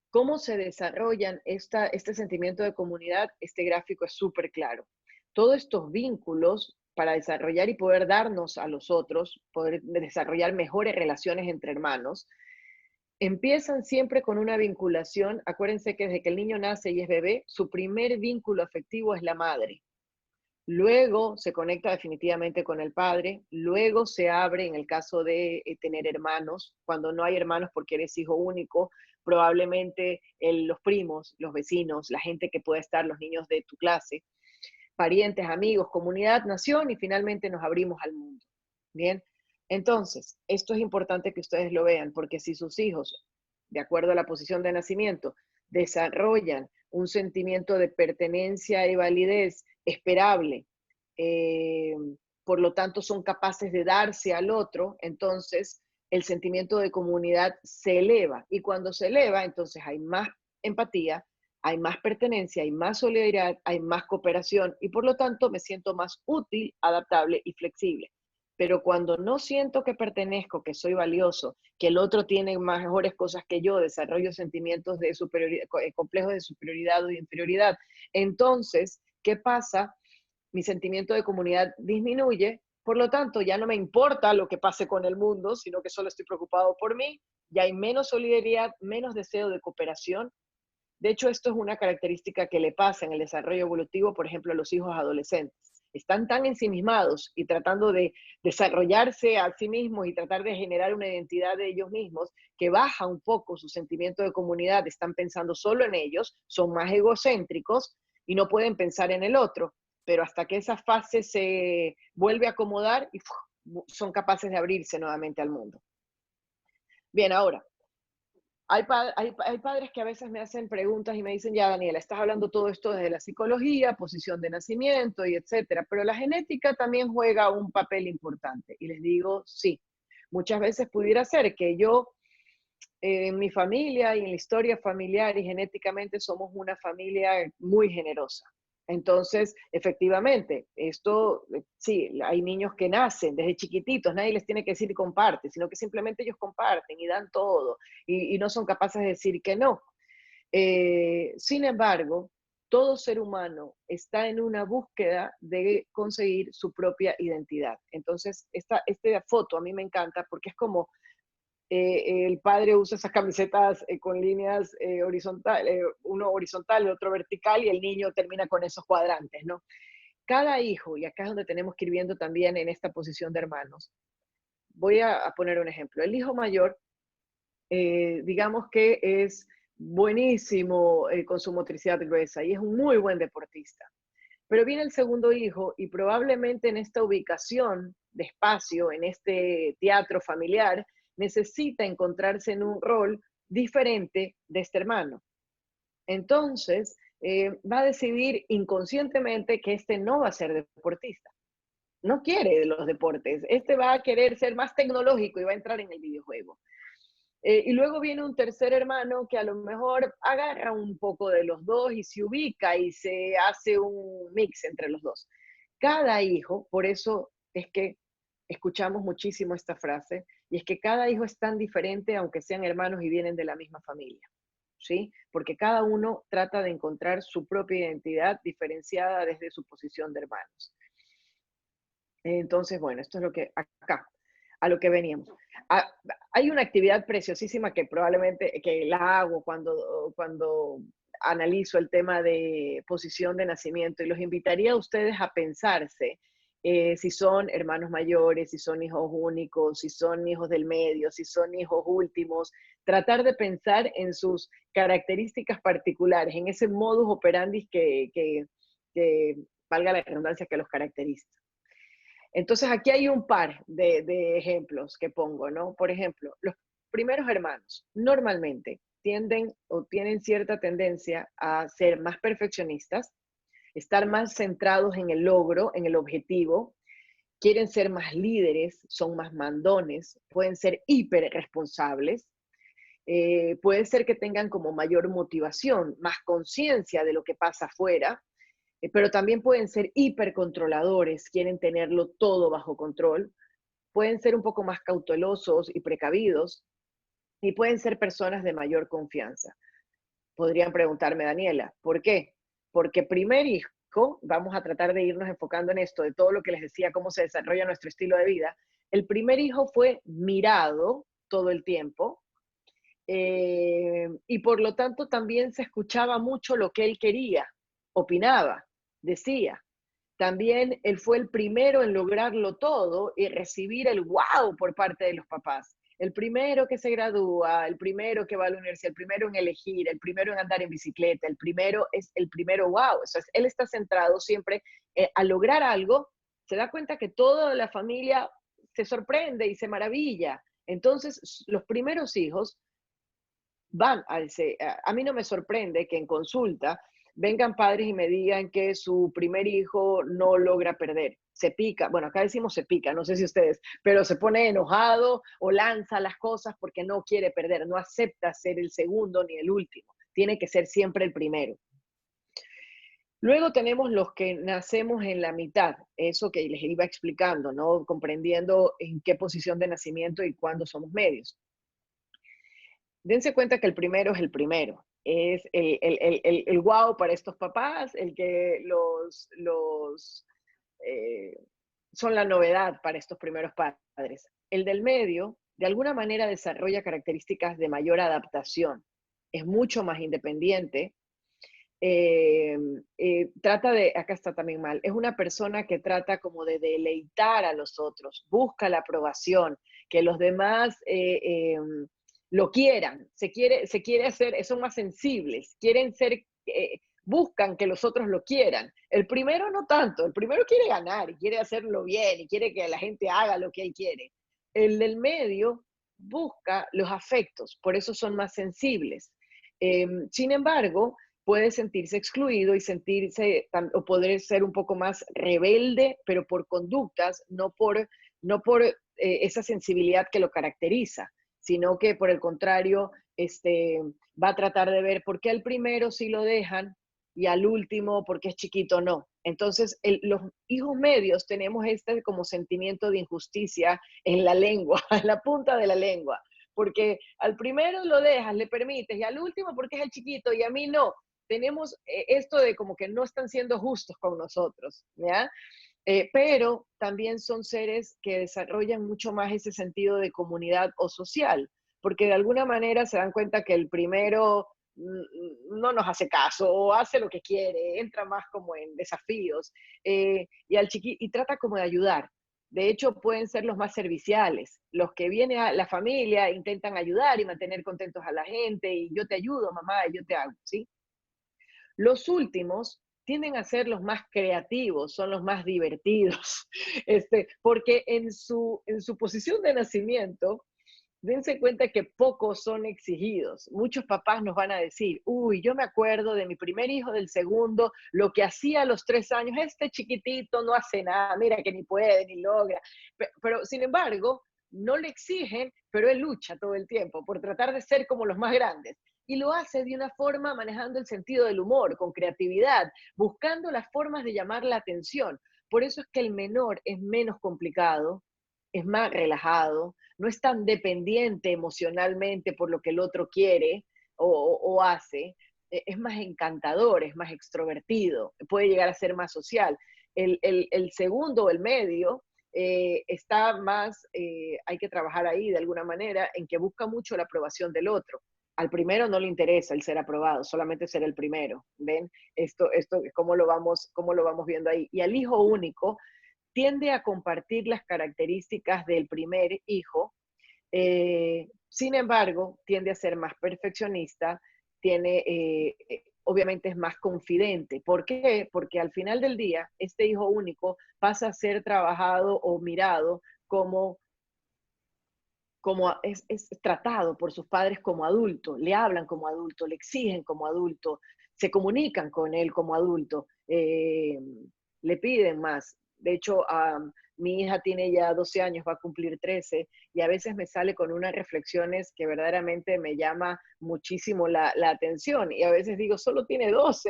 S1: ¿cómo se desarrollan este sentimiento de comunidad? Este gráfico es súper claro. Todos estos vínculos para desarrollar y poder darnos a los otros, poder desarrollar mejores relaciones entre hermanos, empiezan siempre con una vinculación. Acuérdense que desde que el niño nace y es bebé, su primer vínculo afectivo es la madre. Luego se conecta definitivamente con el padre, luego se abre en el caso de tener hermanos, cuando no hay hermanos porque eres hijo único, probablemente los primos, los vecinos, la gente que pueda estar, los niños de tu clase, parientes, amigos, comunidad, nación y finalmente nos abrimos al mundo. Bien, entonces, esto es importante que ustedes lo vean, porque si sus hijos, de acuerdo a la posición de nacimiento, desarrollan un sentimiento de pertenencia y validez esperable, eh, por lo tanto son capaces de darse al otro, entonces el sentimiento de comunidad se eleva. Y cuando se eleva, entonces hay más empatía, hay más pertenencia, hay más solidaridad, hay más cooperación y por lo tanto me siento más útil, adaptable y flexible. Pero cuando no siento que pertenezco, que soy valioso, que el otro tiene mejores cosas que yo, desarrollo sentimientos de superioridad, complejos de superioridad o de inferioridad, entonces, ¿qué pasa? Mi sentimiento de comunidad disminuye, por lo tanto, ya no me importa lo que pase con el mundo, sino que solo estoy preocupado por mí, ya hay menos solidaridad, menos deseo de cooperación. De hecho, esto es una característica que le pasa en el desarrollo evolutivo, por ejemplo, a los hijos adolescentes. Están tan ensimismados y tratando de desarrollarse a sí mismos y tratar de generar una identidad de ellos mismos que baja un poco su sentimiento de comunidad, están pensando solo en ellos, son más egocéntricos y no pueden pensar en el otro. Pero hasta que esa fase se vuelve a acomodar, y son capaces de abrirse nuevamente al mundo. Bien, ahora, hay padres que a veces me hacen preguntas y me dicen, ya Daniela, estás hablando todo esto desde la psicología, posición de nacimiento y etcétera, pero la genética también juega un papel importante. Y les digo, sí, muchas veces pudiera ser que yo, en mi familia y en la historia familiar y genéticamente somos una familia muy generosa. Entonces, efectivamente, esto, sí, hay niños que nacen desde chiquititos, nadie les tiene que decir comparte, sino que simplemente ellos comparten y dan todo y no son capaces de decir que no. Sin embargo, todo ser humano está en una búsqueda de conseguir su propia identidad. Entonces, esta foto a mí me encanta porque es como el padre usa esas camisetas con líneas horizontales, uno horizontal y otro vertical, y el niño termina con esos cuadrantes, ¿no? Cada hijo, y acá es donde tenemos que ir viendo también en esta posición de hermanos, voy a poner un ejemplo. El hijo mayor, digamos que es buenísimo con su motricidad gruesa y es un muy buen deportista. Pero viene el segundo hijo y probablemente en esta ubicación de espacio, en este teatro familiar, necesita encontrarse en un rol diferente de este hermano. Entonces, va a decidir inconscientemente que este no va a ser deportista. No quiere los deportes. Este va a querer ser más tecnológico y va a entrar en el videojuego. Y luego viene un tercer hermano que a lo mejor agarra un poco de los dos y se ubica y se hace un mix entre los dos. Cada hijo, por eso es que escuchamos muchísimo esta frase, y es que cada hijo es tan diferente aunque sean hermanos y vienen de la misma familia, ¿sí? Porque cada uno trata de encontrar su propia identidad diferenciada desde su posición de hermanos. Entonces, bueno, esto es lo que acá, a lo que veníamos. Ah, hay una actividad preciosísima que probablemente que la hago cuando analizo el tema de posición de nacimiento y los invitaría a ustedes a pensarse si son hermanos mayores, si son hijos únicos, si son hijos del medio, si son hijos últimos, tratar de pensar en sus características particulares, en ese modus operandi que valga la redundancia, que los caracteriza. Entonces aquí hay un par de ejemplos que pongo, ¿no? Por ejemplo, los primeros hermanos normalmente tienden o tienen cierta tendencia a ser más perfeccionistas, estar más centrados en el logro, en el objetivo, quieren ser más líderes, son más mandones, pueden ser hiper responsables, puede ser que tengan como mayor motivación, más conciencia de lo que pasa afuera, pero también pueden ser hipercontroladores, quieren tenerlo todo bajo control, pueden ser un poco más cautelosos y precavidos, y pueden ser personas de mayor confianza. Podrían preguntarme, Daniela, ¿por qué? Porque primer hijo, vamos a tratar de irnos enfocando en esto, de todo lo que les decía, cómo se desarrolla nuestro estilo de vida. El primer hijo fue mirado todo el tiempo, y por lo tanto también se escuchaba mucho lo que él quería, opinaba, decía. También él fue el primero en lograrlo todo y recibir el wow por parte de los papás. El primero que se gradúa, el primero que va a la universidad, el primero en elegir, el primero en andar en bicicleta, el primero es el primero wow. O sea, él está centrado siempre a lograr algo, se da cuenta que toda la familia se sorprende y se maravilla. Entonces, los primeros hijos van a ese, a mí no me sorprende que en consulta vengan padres y me digan que su primer hijo no logra perder, se pica, bueno, acá decimos se pica, no sé si ustedes, pero se pone enojado o lanza las cosas porque no quiere perder, no acepta ser el segundo ni el último, tiene que ser siempre el primero. Luego tenemos los que nacemos en la mitad, eso que les iba explicando, ¿no? Comprendiendo en qué posición de nacimiento y cuándo somos medios. Dense cuenta que el primero es el primero. Es el wow para estos papás, el que eh, son la novedad para estos primeros padres. El del medio, de alguna manera, desarrolla características de mayor adaptación. Es mucho más independiente. Trata de, acá está también mal, es una persona que trata como de deleitar a los otros, busca la aprobación, que los demás lo quieran, se quiere hacer, son más sensibles, quieren ser, buscan que los otros lo quieran. El primero no tanto, el primero quiere ganar y quiere hacerlo bien y quiere que la gente haga lo que él quiere. El del medio busca los afectos, por eso son más sensibles. Sin embargo, puede sentirse excluido y sentirse o poder ser un poco más rebelde, pero por conductas, no por esa sensibilidad que lo caracteriza, sino que por el contrario, va a tratar de ver por qué al primero sí lo dejan y al último porque es chiquito no. Entonces, los hijos medios tenemos este como sentimiento de injusticia en la lengua, en la punta de la lengua, porque al primero lo dejas, le permites, y al último porque es el chiquito y a mí no. Tenemos esto de como que no están siendo justos con nosotros, ¿ya? Pero también son seres que desarrollan mucho más ese sentido de comunidad o social, porque de alguna manera se dan cuenta que el primero no nos hace caso o hace lo que quiere, entra más como en desafíos y trata como de ayudar. De hecho, pueden ser los más serviciales, los que vienen a la familia, intentan ayudar y mantener contentos a la gente, y yo te ayudo, mamá, y yo te hago, ¿sí? Los últimos tienden a ser los más creativos, son los más divertidos, porque en su posición de nacimiento, dense cuenta que pocos son exigidos. Muchos papás nos van a decir, uy, yo me acuerdo de mi primer hijo, del segundo, lo que hacía a los 3 años, este chiquitito no hace nada, mira que ni puede, ni logra. Pero sin embargo, no le exigen, pero él lucha todo el tiempo por tratar de ser como los más grandes. Y lo hace de una forma manejando el sentido del humor, con creatividad, buscando las formas de llamar la atención. Por eso es que el menor es menos complicado, es más relajado, no es tan dependiente emocionalmente por lo que el otro quiere o hace, es más encantador, es más extrovertido, puede llegar a ser más social. El segundo, el medio, está más, hay que trabajar ahí de alguna manera, en que busca mucho la aprobación del otro. Al primero no le interesa el ser aprobado, solamente ser el primero. ¿Ven? Esto ¿cómo lo vamos viendo ahí? Y al hijo único, tiende a compartir las características del primer hijo. Sin embargo, tiende a ser más perfeccionista, obviamente es más confidente. ¿Por qué? Porque al final del día, este hijo único pasa a ser trabajado o mirado como es tratado por sus padres como adulto, le hablan como adulto, le exigen como adulto, se comunican con él como adulto, le piden más. De hecho, mi hija tiene ya 12 años, va a cumplir 13, y a veces me sale con unas reflexiones que verdaderamente me llama muchísimo la atención. Y a veces digo, solo tiene 12,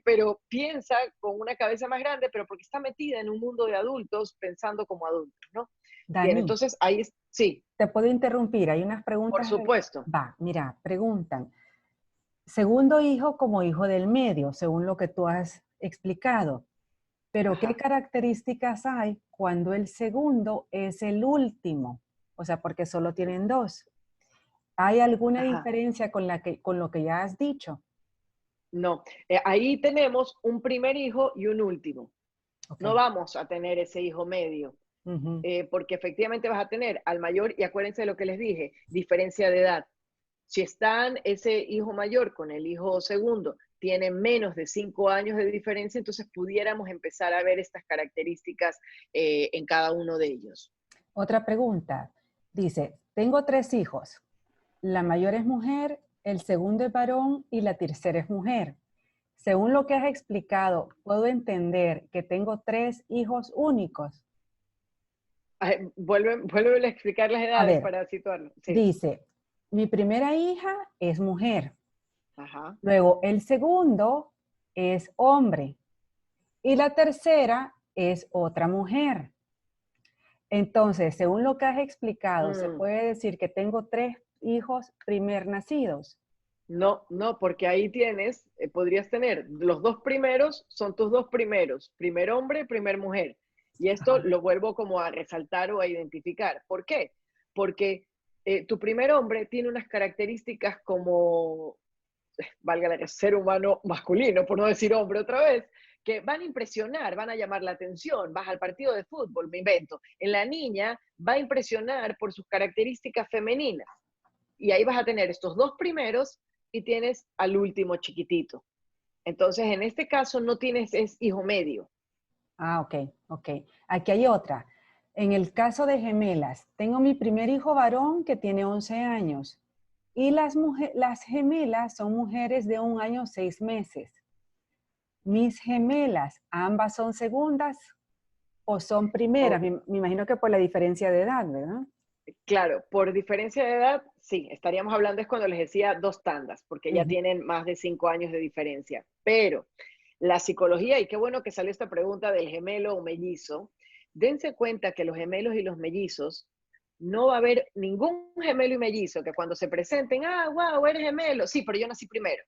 S1: pero piensa con una cabeza más grande, pero porque está metida en un mundo de adultos pensando como adultos, ¿no? Bien,
S2: Dani,
S1: entonces ahí sí,
S2: te puedo interrumpir, hay unas
S1: por
S2: preguntas.
S1: supuesto.
S2: Va, mira, preguntan. Segundo hijo como hijo del medio, según lo que tú has explicado. Pero ¿qué
S1: Ajá,
S2: características hay cuando el segundo es el último? O sea, porque solo tienen dos. ¿Hay alguna
S1: ajá.
S2: diferencia con lo que ya has dicho?
S1: No, ahí tenemos un primer hijo y un último.
S2: Ok.
S1: No vamos a tener ese hijo medio,
S2: Ujú.
S1: porque efectivamente vas a tener al mayor, y acuérdense de lo que les dije, diferencia de edad. Si están ese hijo mayor con el hijo segundo, tienen menos de 5 años de diferencia, entonces pudiéramos empezar a ver estas características en cada uno de ellos.
S2: Otra pregunta. Dice, tengo tres hijos. La mayor es mujer, el segundo es varón y la tercera es mujer. Según lo que has explicado, puedo entender que tengo tres hijos únicos.
S1: Vuelve a explicar las
S2: A
S1: edades
S2: ver,
S1: para situarlo. Sí.
S2: dice, mi primera hija es mujer.
S1: Ajá.
S2: Luego, el segundo es hombre. Y la tercera es otra mujer. Entonces, según lo que has explicado, se
S1: Mm.
S2: puede decir que tengo tres hijos primer nacidos.
S1: No, no, porque ahí tienes, podrías tener, los dos primeros son tus dos primeros, primer hombre, primer mujer. Y esto
S2: Ajá.
S1: lo vuelvo como a resaltar o a identificar. ¿Por qué? Porque tu primer hombre tiene unas características como, valga el ser humano masculino, por no decir hombre otra vez, que van a impresionar, van a llamar la atención. Vas al partido de fútbol, me invento. En la niña va a impresionar por sus características femeninas. Y ahí vas a tener estos dos primeros y tienes al último chiquitito. Entonces, en este caso no tienes, es hijo medio.
S2: Ah, ok, ok. Aquí hay otra. En el caso de gemelas, tengo mi primer hijo varón que tiene 11 años y las gemelas son mujeres de 1 año 6 meses. Mis gemelas, ambas son segundas o son primeras.
S1: O,
S2: Me imagino que por la diferencia de edad, ¿verdad?
S1: claro, por diferencia de edad, sí, estaríamos hablando es cuando les decía dos tandas, porque ya
S2: Ujú.
S1: tienen más de 5 años de diferencia. Pero la psicología, y qué bueno que salió esta pregunta del gemelo o mellizo, dense cuenta que los gemelos y los mellizos, no va a haber ningún gemelo y mellizo que cuando se presenten, wow, eres gemelo, sí, pero yo nací primero.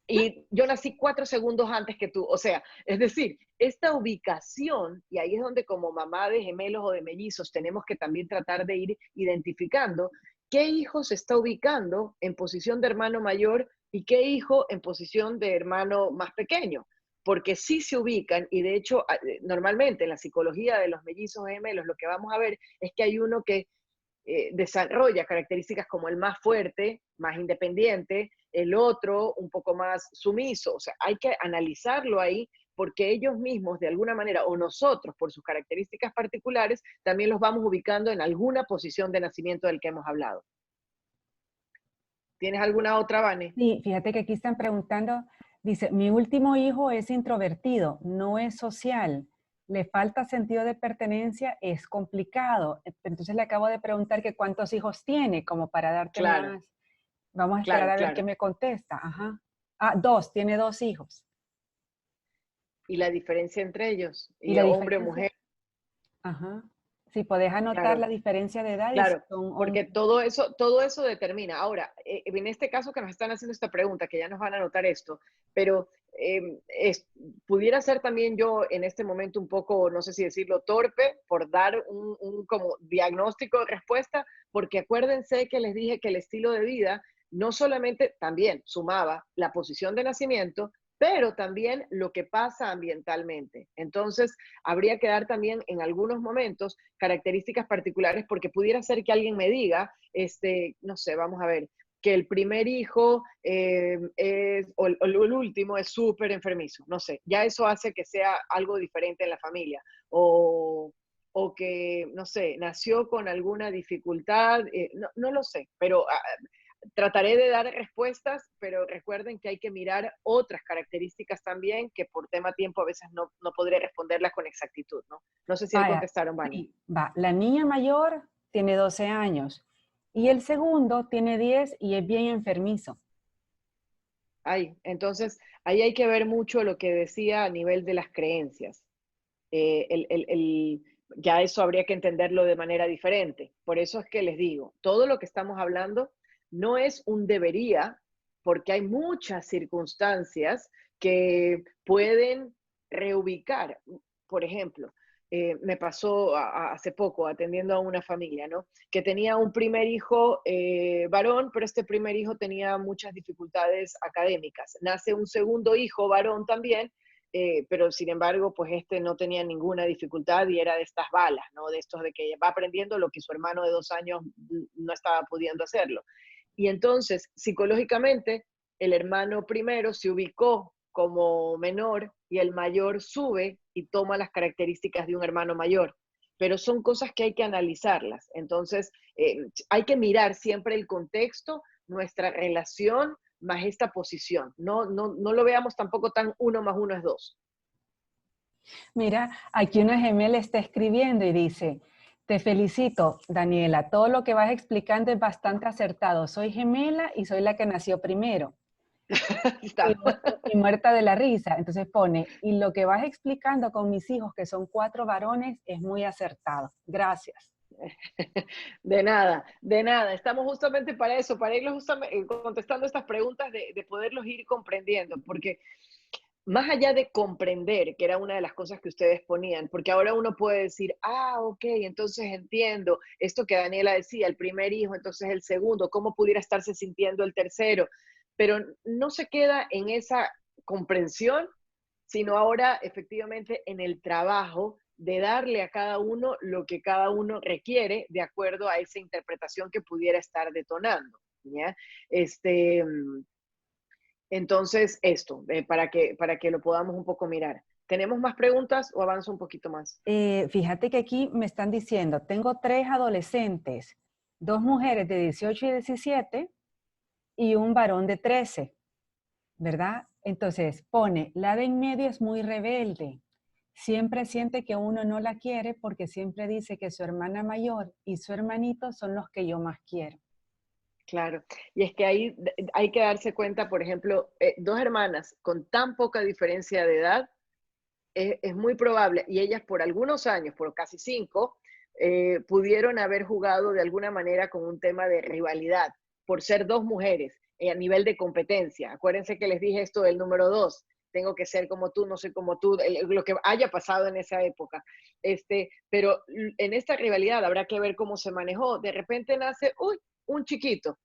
S1: Y yo nací 4 segundos antes que tú. O sea, es decir, esta ubicación, y ahí es donde como mamá de gemelos o de mellizos tenemos que también tratar de ir identificando qué hijo se está ubicando en posición de hermano mayor y qué hijo en posición de hermano más pequeño. Porque sí se ubican, y de hecho, normalmente en la psicología de los mellizos gemelos, lo que vamos a ver es que hay uno que desarrolla características como el más fuerte, más independiente, el otro un poco más sumiso. O sea, hay que analizarlo ahí porque ellos mismos, de alguna manera, o nosotros, por sus características particulares, también los vamos ubicando en alguna posición de nacimiento del que hemos hablado. ¿Tienes alguna otra, Vane?
S2: Sí, fíjate que aquí están preguntando, dice, mi último hijo es introvertido, no es social, le falta sentido de pertenencia, es complicado. Entonces le acabo de preguntar que cuántos hijos tiene, como para darte
S1: Claro,
S2: más. Vamos a esperar
S1: claro,
S2: a ver qué
S1: claro.
S2: me contesta. Ajá. Ah, dos, tiene dos hijos.
S1: Y la diferencia entre ellos,
S2: ¿Y
S1: y
S2: la
S1: hombre o
S2: diferencia?
S1: mujer,
S2: Ajá. Si podés anotar
S1: claro.
S2: la diferencia de edad y si
S1: Claro,
S2: son
S1: porque
S2: hombres.
S1: todo eso determina. Ahora, en este caso que nos están haciendo esta pregunta, que ya nos van a anotar esto, pero pudiera ser también yo en este momento un poco, no sé si decirlo, torpe por dar un como diagnóstico de respuesta, porque acuérdense que les dije que el estilo de vida no solamente también sumaba la posición de nacimiento, pero también lo que pasa ambientalmente. Entonces, habría que dar también en algunos momentos características particulares, porque pudiera ser que alguien me diga, no sé, vamos a ver, que el primer hijo o el último es súper enfermizo, no sé, ya eso hace que sea algo diferente en la familia, o que, no sé, nació con alguna dificultad, no lo sé, pero trataré de dar respuestas, pero recuerden que hay que mirar otras características también, que por tema tiempo a veces no podré responderlas con exactitud, ¿no? No sé si ahí
S2: Vaya,
S1: contestaron, Vane.
S2: sí, va. La niña mayor tiene 12 años y el segundo tiene 10 y es bien enfermizo.
S1: Ahí, entonces, ahí hay que ver mucho lo que decía a nivel de las creencias. Ya eso habría que entenderlo de manera diferente. Por eso es que les digo, todo lo que estamos hablando no es un debería, porque hay muchas circunstancias que pueden reubicar. Por ejemplo, me pasó hace poco atendiendo a una familia, ¿no? Que tenía un primer hijo varón, pero este primer hijo tenía muchas dificultades académicas. Nace un segundo hijo varón también, pero sin embargo, pues este no tenía ninguna dificultad y era de estas balas, ¿no? De estos de que va aprendiendo lo que su hermano de 2 años no estaba pudiendo hacerlo. Y entonces, psicológicamente, el hermano primero se ubicó como menor y el mayor sube y toma las características de un hermano mayor. Pero son cosas que hay que analizarlas. Entonces, hay que mirar siempre el contexto, nuestra relación, más esta posición. No lo veamos tampoco tan 1 más 1 es 2.
S2: Mira, aquí una gemela está escribiendo y dice, te felicito, Daniela, todo lo que vas explicando es bastante acertado. Soy gemela y soy la que nació primero. Y,
S1: Está.
S2: y muerta de la risa. Entonces pone, y lo que vas explicando con mis hijos, que son 4 varones, es muy acertado. Gracias.
S1: De nada, de nada. Estamos justamente para eso, para irlos justamente, contestando estas preguntas de poderlos ir comprendiendo, porque más allá de comprender, que era una de las cosas que ustedes ponían, porque ahora uno puede decir, ok, entonces entiendo esto que Daniela decía, el primer hijo, entonces el segundo, cómo pudiera estarse sintiendo el tercero, pero no se queda en esa comprensión, sino ahora efectivamente en el trabajo de darle a cada uno lo que cada uno requiere de acuerdo a esa interpretación que pudiera estar detonando. ¿Ya? Entonces, esto, para que lo podamos un poco mirar. ¿Tenemos más preguntas o avanzo un poquito más?
S2: Fíjate que aquí me están diciendo, tengo 3 adolescentes, 2 mujeres de 18 y 17 y un varón de 13, ¿verdad? Entonces pone, la de en medio es muy rebelde. Siempre siente que uno no la quiere porque siempre dice que su hermana mayor y su hermanito son los que yo más quiero.
S1: Claro. Y es que ahí hay que darse cuenta, por ejemplo, 2 hermanas con tan poca diferencia de edad, es muy probable, y ellas por algunos años, por casi 5, pudieron haber jugado de alguna manera con un tema de rivalidad, por ser 2 mujeres a nivel de competencia. Acuérdense que les dije esto del número 2, tengo que ser como tú, no soy como tú, lo que haya pasado en esa época. Pero en esta rivalidad habrá que ver cómo se manejó. De repente nace, un chiquito.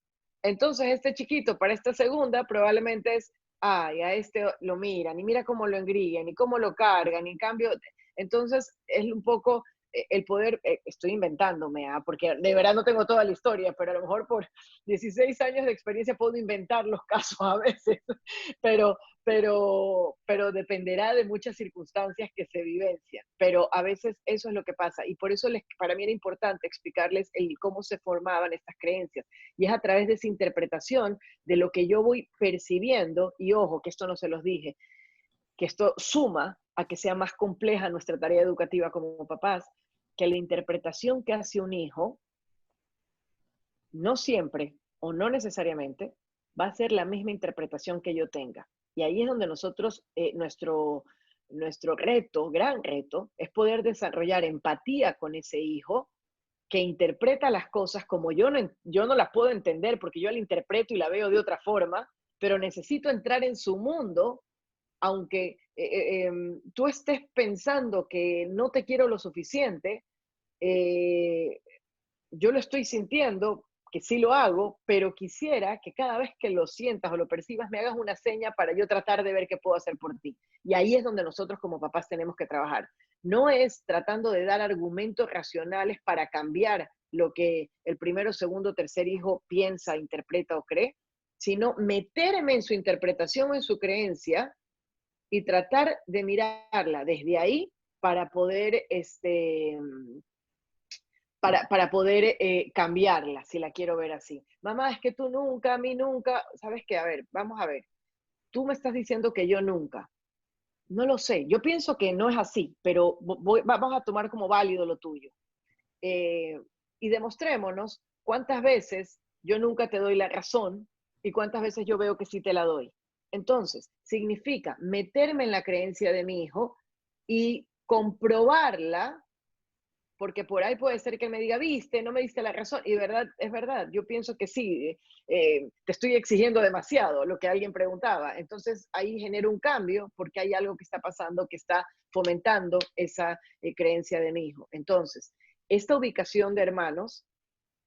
S1: Entonces este chiquito para esta segunda probablemente es, ay, a este lo miran, y mira cómo lo engrían, y cómo lo cargan, y en cambio, entonces es un poco el poder, estoy inventándome, porque de verdad no tengo toda la historia, pero a lo mejor por 16 años de experiencia puedo inventar los casos a veces, pero, pero dependerá de muchas circunstancias que se vivencian, pero a veces eso es lo que pasa, y por eso para mí era importante explicarles cómo se formaban estas creencias, y es a través de esa interpretación de lo que yo voy percibiendo, y ojo, que esto no se los dije, que esto suma a que sea más compleja nuestra tarea educativa como papás, que la interpretación que hace un hijo no siempre o no necesariamente va a ser la misma interpretación que yo tenga. Y ahí es donde nosotros, nuestro reto, gran reto, es poder desarrollar empatía con ese hijo que interpreta las cosas como yo no las puedo entender porque yo la interpreto y la veo de otra forma, pero necesito entrar en su mundo, aunque tú estés pensando que no te quiero lo suficiente, yo lo estoy sintiendo que sí lo hago, pero quisiera que cada vez que lo sientas o lo percibas, me hagas una seña para yo tratar de ver qué puedo hacer por ti. Y ahí es donde nosotros como papás tenemos que trabajar. No es tratando de dar argumentos racionales para cambiar lo que el primero, segundo, tercer hijo piensa, interpreta o cree, sino meterme en su interpretación o en su creencia y tratar de mirarla desde ahí para poder, para poder cambiarla, si la quiero ver así. Mamá, es que tú nunca, a mí nunca, ¿sabes qué? A ver, vamos a ver. Tú me estás diciendo que yo nunca. No lo sé, yo pienso que no es así, pero vamos a tomar como válido lo tuyo. Eh, y demostrémonos cuántas veces yo nunca te doy la razón y cuántas veces yo veo que sí te la doy. Entonces, significa meterme en la creencia de mi hijo y comprobarla, porque por ahí puede ser que me diga, viste, no me diste la razón, y verdad, es verdad, yo pienso que sí, te estoy exigiendo demasiado, lo que alguien preguntaba. Entonces ahí genera un cambio porque hay algo que está pasando que está fomentando esa creencia de mi hijo. Entonces, esta ubicación de hermanos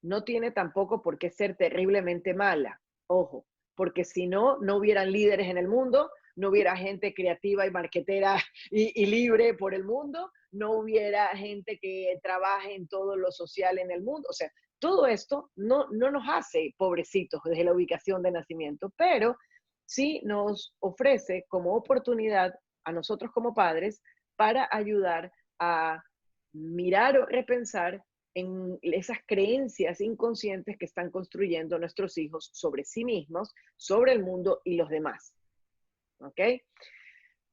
S1: no tiene tampoco por qué ser terriblemente mala, ojo, porque si no, no hubieran líderes en el mundo, no hubiera gente creativa y marquetera y libre por el mundo, no hubiera gente que trabaje en todo lo social en el mundo. O sea, todo esto no nos hace pobrecitos desde la ubicación de nacimiento, pero sí nos ofrece como oportunidad a nosotros como padres para ayudar a mirar o repensar en esas creencias inconscientes que están construyendo nuestros hijos sobre sí mismos, sobre el mundo y los demás. ¿Ok?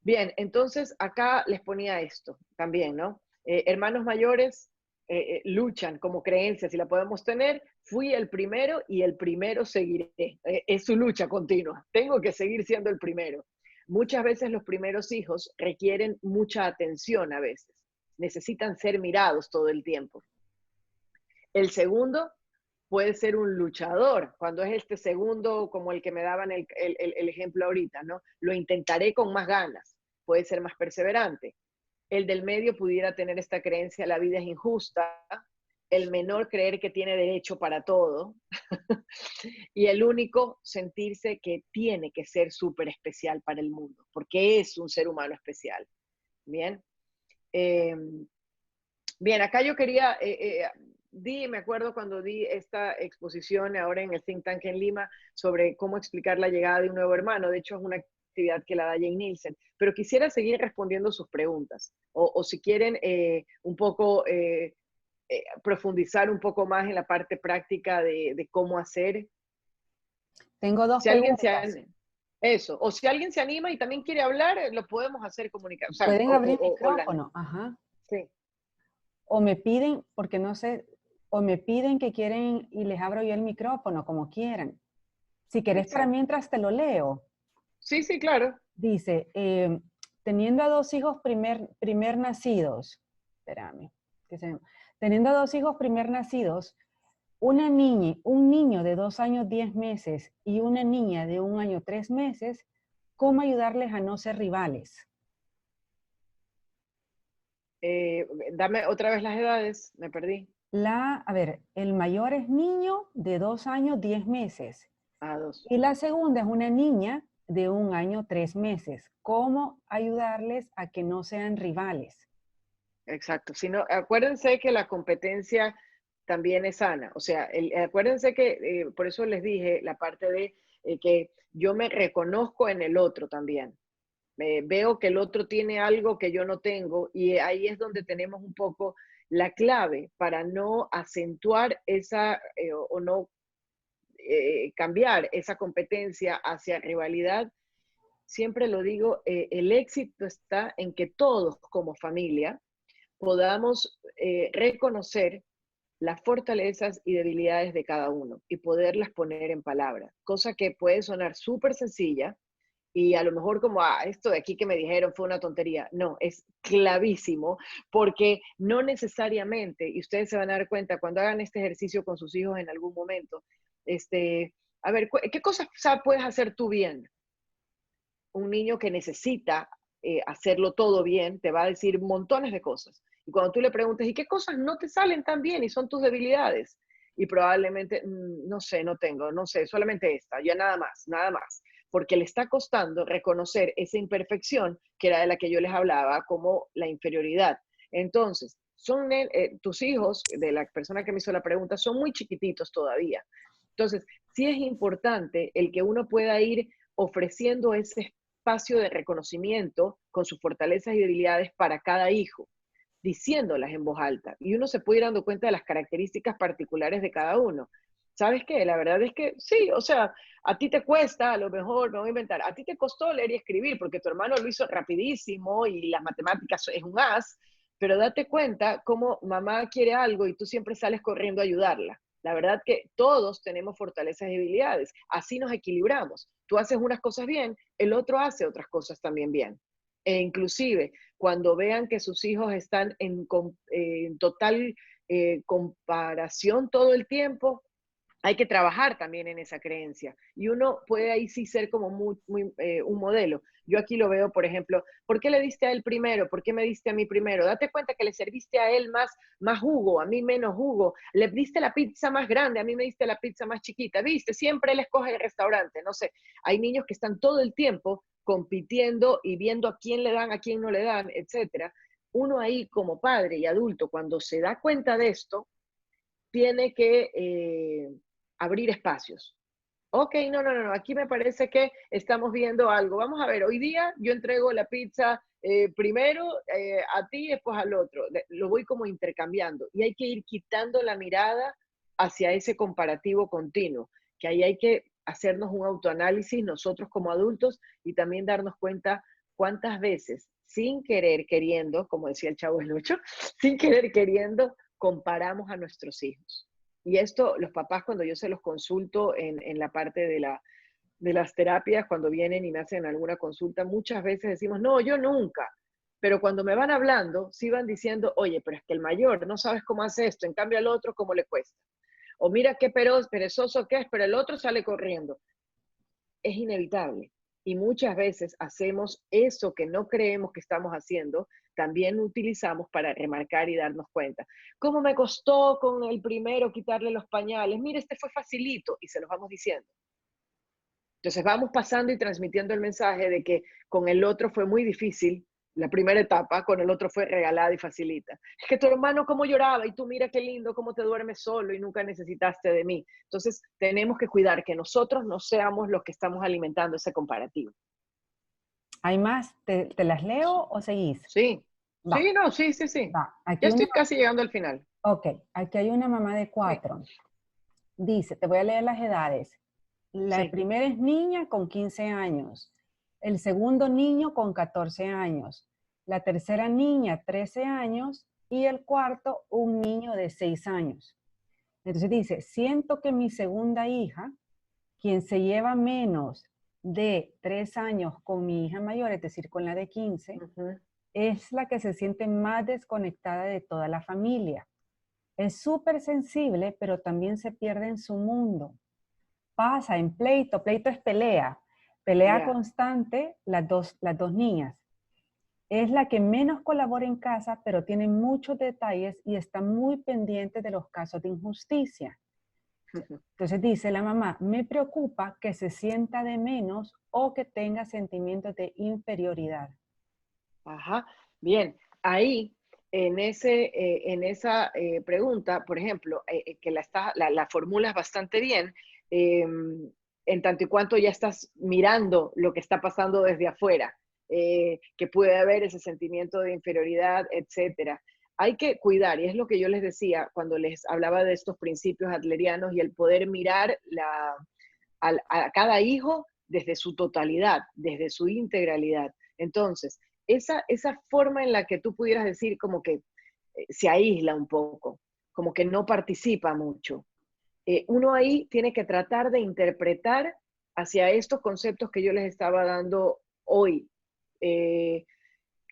S1: Bien, entonces acá les ponía esto también, ¿no? Hermanos mayores luchan como creencias, si la podemos tener, fui el primero y el primero seguiré. Es su lucha continua, tengo que seguir siendo el primero. Muchas veces los primeros hijos requieren mucha atención a veces, necesitan ser mirados todo el tiempo. El segundo puede ser un luchador, cuando es este segundo como el que me daban el ejemplo ahorita, ¿no? Lo intentaré con más ganas, puede ser más perseverante. El del medio pudiera tener esta creencia, la vida es injusta, el menor creer que tiene derecho para todo, y el único sentirse que tiene que ser súper especial para el mundo, porque es un ser humano especial. Bien. Eh, Bien, acá yo quería, me acuerdo cuando di esta exposición ahora en el Think Tank en Lima sobre cómo explicar la llegada de un nuevo hermano. De hecho, es una actividad que la da Jane Nielsen. Pero quisiera seguir respondiendo sus preguntas. O si quieren un poco profundizar un poco más en la parte práctica de cómo hacer.
S2: Tengo dos
S1: Si alguien se
S2: preguntas.
S1: anima, eso, o si alguien se anima y también quiere hablar, lo podemos hacer comunicar, o sea,
S2: Pueden abrir
S1: online.
S2: micrófono, ajá.
S1: Sí.
S2: O me piden, porque no sé, o me piden que quieren y les abro yo el micrófono, como quieran. Si querés, para
S1: Exacto.
S2: mientras te lo leo.
S1: Sí, sí, claro.
S2: Dice, teniendo a dos hijos primer nacidos, espérame, teniendo a dos hijos primer nacidos, una niña, un niño de 2 años 10 meses y una niña de 1 año 3 meses, ¿cómo ayudarles a no ser rivales?
S1: Dame otra vez las edades, me perdí.
S2: A ver, el mayor es niño de 2 años 10 meses
S1: Ah, dos.
S2: y la segunda es una niña de 1 año 3 meses. ¿Cómo ayudarles a que no sean rivales?
S1: Exacto. Si no, acuérdense que la competencia también es sana. O sea, acuérdense que, por eso les dije la parte de que yo me reconozco en el otro también. Veo que el otro tiene algo que yo no tengo y ahí es donde tenemos un poco la clave para no acentuar esa o no cambiar esa competencia hacia rivalidad. Siempre lo digo, el éxito está en que todos como familia podamos reconocer las fortalezas y debilidades de cada uno y poderlas poner en palabras, cosa que puede sonar súper sencilla y a lo mejor como, esto de aquí que me dijeron fue una tontería. No, es clavísimo porque no necesariamente, y ustedes se van a dar cuenta cuando hagan este ejercicio con sus hijos en algún momento, a ver, ¿qué cosas puedes hacer tú bien? Un niño que necesita hacerlo todo bien te va a decir montones de cosas. Y cuando tú le preguntas, ¿y qué cosas no te salen tan bien y son tus debilidades? y probablemente, no sé, no tengo, no sé, solamente esta, ya nada más, nada más. Porque le está costando reconocer esa imperfección que era de la que yo les hablaba como la inferioridad. Entonces, tus hijos, de la persona que me hizo la pregunta, son muy chiquititos todavía. Entonces, sí es importante el que uno pueda ir ofreciendo ese espacio de reconocimiento con sus fortalezas y debilidades para cada hijo, diciéndolas en voz alta. Y uno se puede ir dando cuenta de las características particulares de cada uno. ¿Sabes qué? La verdad es que sí, o sea, a ti te cuesta, a lo mejor, me voy a inventar, a ti te costó leer y escribir porque tu hermano lo hizo rapidísimo y las matemáticas es un as, pero date cuenta cómo mamá quiere algo y tú siempre sales corriendo a ayudarla. La verdad que todos tenemos fortalezas y debilidades, así nos equilibramos. Tú haces unas cosas bien, el otro hace otras cosas también bien. E inclusive, cuando vean que sus hijos están en total comparación todo el tiempo, hay que trabajar también en esa creencia. Y uno puede ahí sí ser como un modelo. Yo aquí lo veo, por ejemplo, ¿por qué le diste a él primero? ¿Por qué me diste a mí primero? Date cuenta que le serviste a él más jugo, a mí menos jugo. Le diste la pizza más grande, a mí me diste la pizza más chiquita. ¿Viste? Siempre él escoge el restaurante. No sé, hay niños que están todo el tiempo compitiendo y viendo a quién le dan, a quién no le dan, etcétera. Uno ahí como padre y adulto, cuando se da cuenta de esto, tiene que abrir espacios. Ok, no, aquí me parece que estamos viendo algo. Vamos a ver, hoy día yo entrego la pizza primero a ti y después al otro. Lo voy como intercambiando y hay que ir quitando la mirada hacia ese comparativo continuo, que ahí hay que hacernos un autoanálisis nosotros como adultos y también darnos cuenta cuántas veces, sin querer queriendo, como decía el Chavo del Ocho, sin querer queriendo, comparamos a nuestros hijos. Y esto, los papás, cuando yo se los consulto en la parte de las terapias, cuando vienen y me hacen alguna consulta, muchas veces decimos, no, yo nunca. Pero cuando me van hablando, sí van diciendo, oye, pero es que el mayor no sabes cómo hace esto, en cambio al otro, ¿cómo le cuesta? O mira qué perezoso que es, pero el otro sale corriendo. Es inevitable. Y muchas veces hacemos eso que no creemos que estamos haciendo, también utilizamos para remarcar y darnos cuenta. ¿Cómo me costó con el primero quitarle los pañales? Mire, este fue facilito y se los vamos diciendo. Entonces vamos pasando y transmitiendo el mensaje de que con el otro fue muy difícil, la primera etapa, con el otro fue regalada y facilita. Es que tu hermano cómo lloraba y tú mira qué lindo cómo te duermes solo y nunca necesitaste de mí. Entonces tenemos que cuidar que nosotros no seamos los que estamos alimentando ese comparativo.
S2: ¿Hay más? ¿Te las leo o seguís?
S1: Sí,
S2: Va,
S1: sí, no, sí, sí, sí.
S2: va.
S1: Ya
S2: Aquí
S1: estoy casi llegando al final.
S2: ok, aquí hay una mamá de
S1: Sí,
S2: 4. Dice, te voy a leer las edades. La
S1: sí.
S2: primera es niña con 15 años. El segundo niño con 14 años. La tercera niña, 13 años. Y el cuarto, un niño de 6 años. Entonces dice, siento que mi segunda hija, quien se lleva menos de 3 años con mi hija mayor, es decir, con la de 15,
S1: Uh-huh.
S2: es la que se siente más desconectada de toda la familia. Es súper sensible, pero también se pierde en su mundo. Pasa en pleito, pleito es pelea, pelea
S1: Ya.
S2: constante las dos niñas. Es la que menos colabora en casa, pero tiene muchos detalles y está muy pendiente de los casos de injusticia. Entonces dice la mamá, me preocupa que se sienta de menos o que tenga sentimientos de inferioridad.
S1: Ajá, bien. Ahí, en esa pregunta, por ejemplo, que la formulas bastante bien, en tanto y cuanto ya estás mirando lo que está pasando desde afuera, que puede haber ese sentimiento de inferioridad, etcétera. Hay que cuidar, y es lo que yo les decía cuando les hablaba de estos principios adlerianos y el poder mirar a cada hijo desde su totalidad, desde su integralidad. Entonces, esa forma en la que tú pudieras decir como que se aísla un poco, como que no participa mucho, uno ahí tiene que tratar de interpretar hacia estos conceptos que yo les estaba dando hoy. Eh,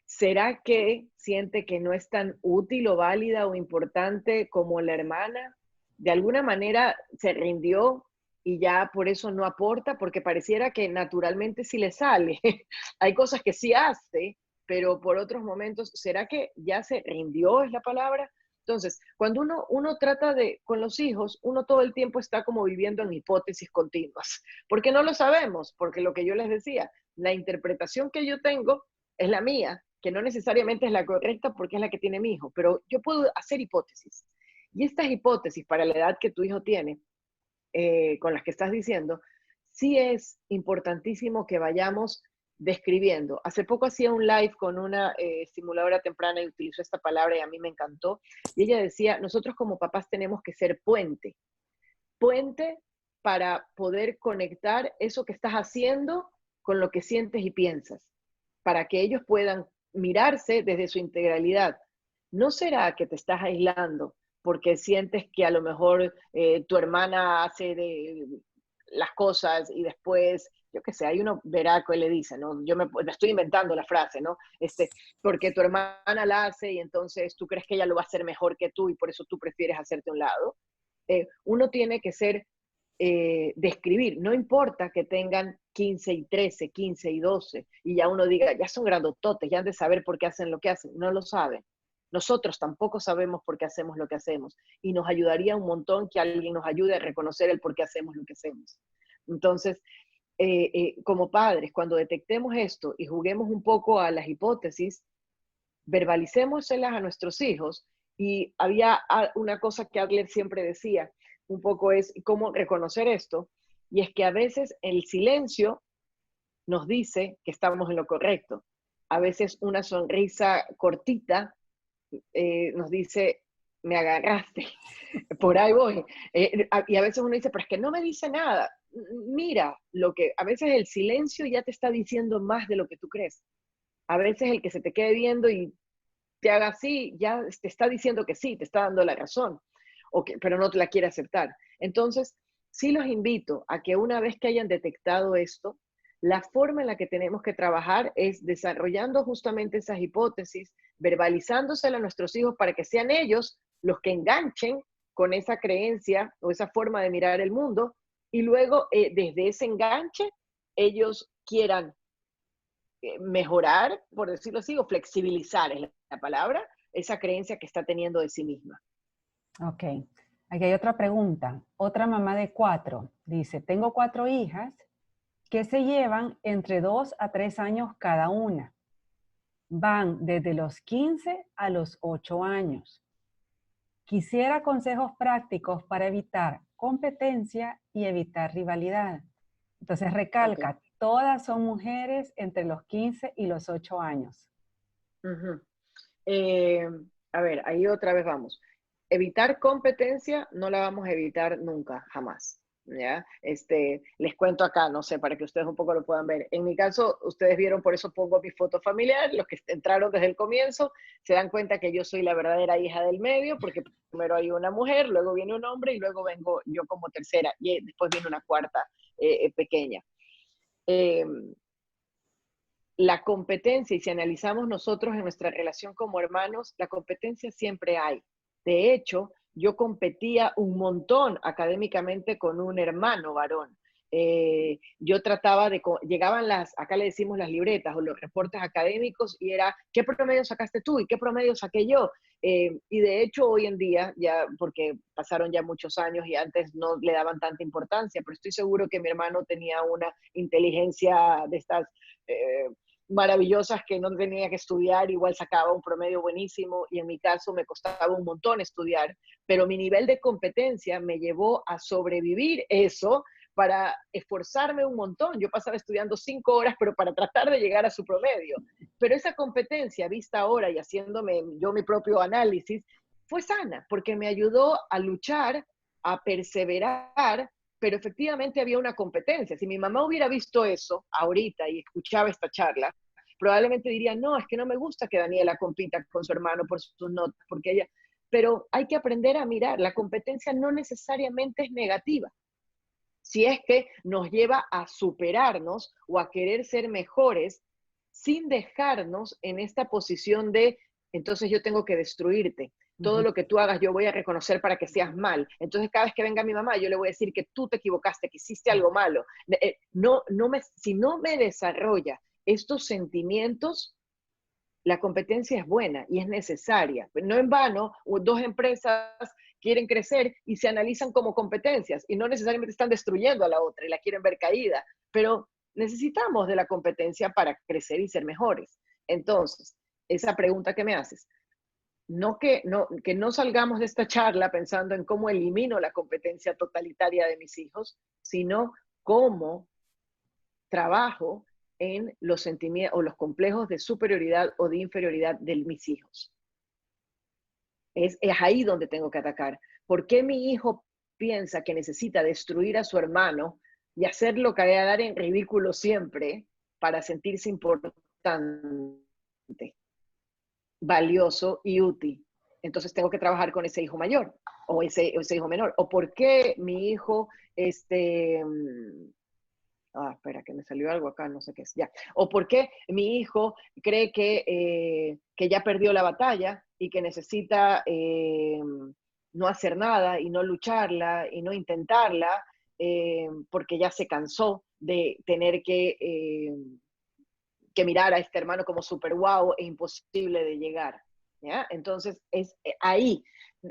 S1: ¿Será que siente que no es tan útil o válida o importante como la hermana? De alguna manera se rindió y ya por eso no aporta, porque pareciera que naturalmente sí le sale. Hay cosas que sí hace, pero por otros momentos, ¿será que ya se rindió es la palabra? Entonces, cuando uno trata con los hijos, uno todo el tiempo está como viviendo en hipótesis continuas. ¿Por qué no lo sabemos? Porque lo que yo les decía, la interpretación que yo tengo es la mía, que no necesariamente es la correcta porque es la que tiene mi hijo, pero yo puedo hacer hipótesis. Y estas hipótesis para la edad que tu hijo tiene, con las que estás diciendo, sí es importantísimo que vayamos describiendo. Hace poco hacía un live con una estimuladora temprana y utilizó esta palabra y a mí me encantó. Y ella decía, nosotros como papás tenemos que ser puente. Puente para poder conectar eso que estás haciendo con lo que sientes y piensas, para que ellos puedan mirarse desde su integralidad. ¿No será que te estás aislando porque sientes que a lo mejor tu hermana hace las cosas y después, yo qué sé, hay uno verá que le dice, ¿no? Yo me estoy inventando la frase, ¿no? Porque tu hermana la hace y entonces tú crees que ella lo va a hacer mejor que tú y por eso tú prefieres hacerte a un lado. Uno tiene que ser, describir, no importa que tengan 15 y 13, 15 y 12, y ya uno diga, ya son grandototes, ya han de saber por qué hacen lo que hacen, no lo saben. Nosotros tampoco sabemos por qué hacemos lo que hacemos, y nos ayudaría un montón que alguien nos ayude a reconocer el por qué hacemos lo que hacemos. Entonces, como padres, cuando detectemos esto y juguemos un poco a las hipótesis, verbalicémoselas a nuestros hijos. Y había una cosa que Adler siempre decía, un poco es cómo reconocer esto, y es que a veces el silencio nos dice que estamos en lo correcto. A veces una sonrisa cortita nos dice, me agarraste, por ahí voy. Y a veces uno dice, pero es que no me dice nada. Mira, a veces el silencio ya te está diciendo más de lo que tú crees. A veces el que se te quede viendo y te haga así, ya te está diciendo que sí, te está dando la razón, pero no te la quiere aceptar. Entonces, sí los invito a que una vez que hayan detectado esto, la forma en la que tenemos que trabajar es desarrollando justamente esas hipótesis, verbalizándosela a nuestros hijos para que sean ellos los que enganchen con esa creencia o esa forma de mirar el mundo, y luego desde ese enganche ellos quieran mejorar, por decirlo así, o flexibilizar es la palabra, esa creencia que está teniendo de sí misma.
S2: Ok. Aquí hay otra pregunta. Otra mamá de 4 dice, tengo 4 hijas que se llevan entre 2 a 3 años cada una. Van desde los 15 a los 8 años. Quisiera consejos prácticos para evitar competencia y evitar rivalidad. Entonces recalca,
S1: Okay.
S2: todas son mujeres entre los 15 y los 8 años.
S1: Uh-huh. A ver, ahí otra vez vamos. Evitar competencia no la vamos a evitar nunca, jamás. ¿Ya? Les cuento acá, no sé, para que ustedes un poco lo puedan ver. En mi caso, ustedes vieron, por eso pongo mi foto familiar, los que entraron desde el comienzo se dan cuenta que yo soy la verdadera hija del medio, porque primero hay una mujer, luego viene un hombre y luego vengo yo como tercera y después viene una cuarta pequeña. Eh, la competencia, y si analizamos nosotros en nuestra relación como hermanos, la competencia siempre hay. De hecho, yo competía un montón académicamente con un hermano varón. Yo trataba llegaban acá le decimos las libretas o los reportes académicos y era, ¿qué promedio sacaste tú y qué promedio saqué yo? Y de hecho hoy en día, ya porque pasaron ya muchos años y antes no le daban tanta importancia, pero estoy seguro que mi hermano tenía una inteligencia de estas maravillosas que no tenía que estudiar, igual sacaba un promedio buenísimo y en mi caso me costaba un montón estudiar, pero mi nivel de competencia me llevó a sobrevivir eso para esforzarme un montón. Yo pasaba estudiando 5 horas, pero para tratar de llegar a su promedio. Pero esa competencia vista ahora y haciéndome yo mi propio análisis, fue sana, porque me ayudó a luchar, a perseverar, pero efectivamente había una competencia. Si mi mamá hubiera visto eso ahorita y escuchaba esta charla, probablemente diría, no, es que no me gusta que Daniela compita con su hermano por sus notas, porque ella... Pero hay que aprender a mirar, la competencia no necesariamente es negativa, si es que nos lleva a superarnos o a querer ser mejores sin dejarnos en esta posición de, entonces yo tengo que destruirte. Todo lo que tú hagas yo voy a reconocer para que seas mal. Entonces cada vez que venga mi mamá yo le voy a decir que tú te equivocaste, que hiciste algo malo. Si no me desarrolla estos sentimientos, la competencia es buena y es necesaria. No en vano, dos empresas quieren crecer y se analizan como competencias y no necesariamente están destruyendo a la otra y la quieren ver caída, pero necesitamos de la competencia para crecer y ser mejores. Entonces, esa pregunta que me haces, que no salgamos de esta charla pensando en cómo elimino la competencia totalitaria de mis hijos, sino cómo trabajo en los sentimientos o los complejos de superioridad o de inferioridad de mis hijos. Es ahí donde tengo que atacar. ¿Por qué mi hijo piensa que necesita destruir a su hermano y hacerlo caer en ridículo siempre para sentirse importante, valioso y útil? Entonces tengo que trabajar con ese hijo mayor o ese hijo menor. ¿O por qué mi hijo, espera, que me salió algo acá, no sé qué es, ya. ¿O por qué mi hijo cree que ya perdió la batalla y que necesita no hacer nada y no lucharla y no intentarla porque ya se cansó de tener que mirar a este hermano como super guau e imposible de llegar? ¿Ya? Entonces, es ahí.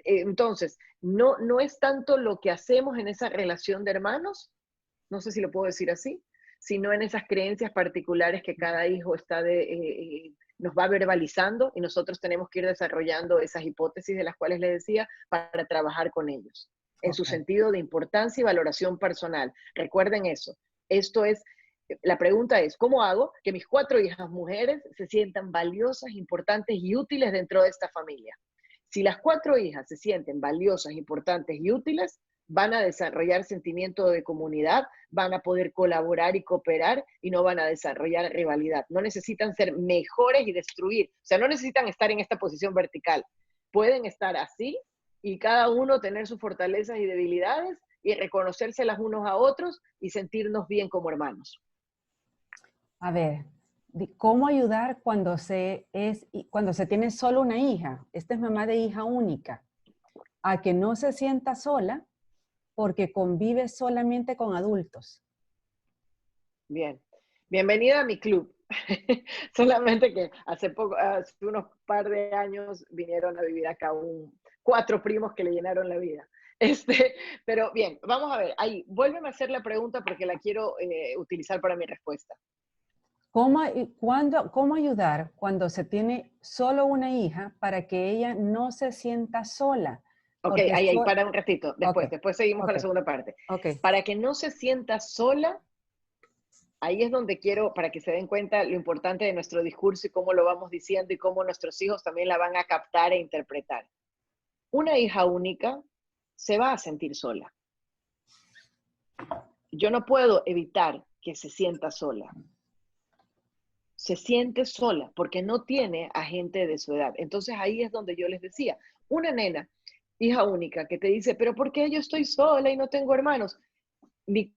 S1: Entonces, no es tanto lo que hacemos en esa relación de hermanos, no sé si lo puedo decir así, sino en esas creencias particulares que cada hijo nos va verbalizando y nosotros tenemos que ir desarrollando esas hipótesis de las cuales les decía para trabajar con ellos, en su sentido de importancia y valoración personal. Recuerden eso. La pregunta es, ¿cómo hago que mis 4 hijas mujeres se sientan valiosas, importantes y útiles dentro de esta familia? Si las 4 hijas se sienten valiosas, importantes y útiles, van a desarrollar sentimiento de comunidad, van a poder colaborar y cooperar y no van a desarrollar rivalidad. No necesitan ser mejores y destruir. O sea, no necesitan estar en esta posición vertical. Pueden estar así y cada uno tener sus fortalezas y debilidades y reconocérselas unos a otros y sentirnos bien como hermanos.
S2: A ver, ¿cómo ayudar cuando se tiene solo una hija? Esta es mamá de hija única. A que no se sienta sola porque convive solamente con adultos.
S1: Bien. Bienvenida a mi club. Solamente que hace unos par de años vinieron a vivir acá 4 primos que le llenaron la vida. Pero bien, vamos a ver, ahí, vuélveme a hacer la pregunta porque la quiero utilizar para mi respuesta.
S2: ¿Cómo ayudar cuando se tiene solo una hija para que ella no se sienta sola?
S1: Ok, ahí, para un ratito. Después seguimos con la segunda parte.
S2: Okay.
S1: Para que no se sienta sola, ahí es donde quiero, para que se den cuenta lo importante de nuestro discurso y cómo lo vamos diciendo y cómo nuestros hijos también la van a captar e interpretar. Una hija única se va a sentir sola. Yo no puedo evitar que se sienta sola. Se siente sola porque no tiene a gente de su edad. Entonces ahí es donde yo les decía, una nena, hija única, que te dice, pero ¿por qué yo estoy sola y no tengo hermanos? Mi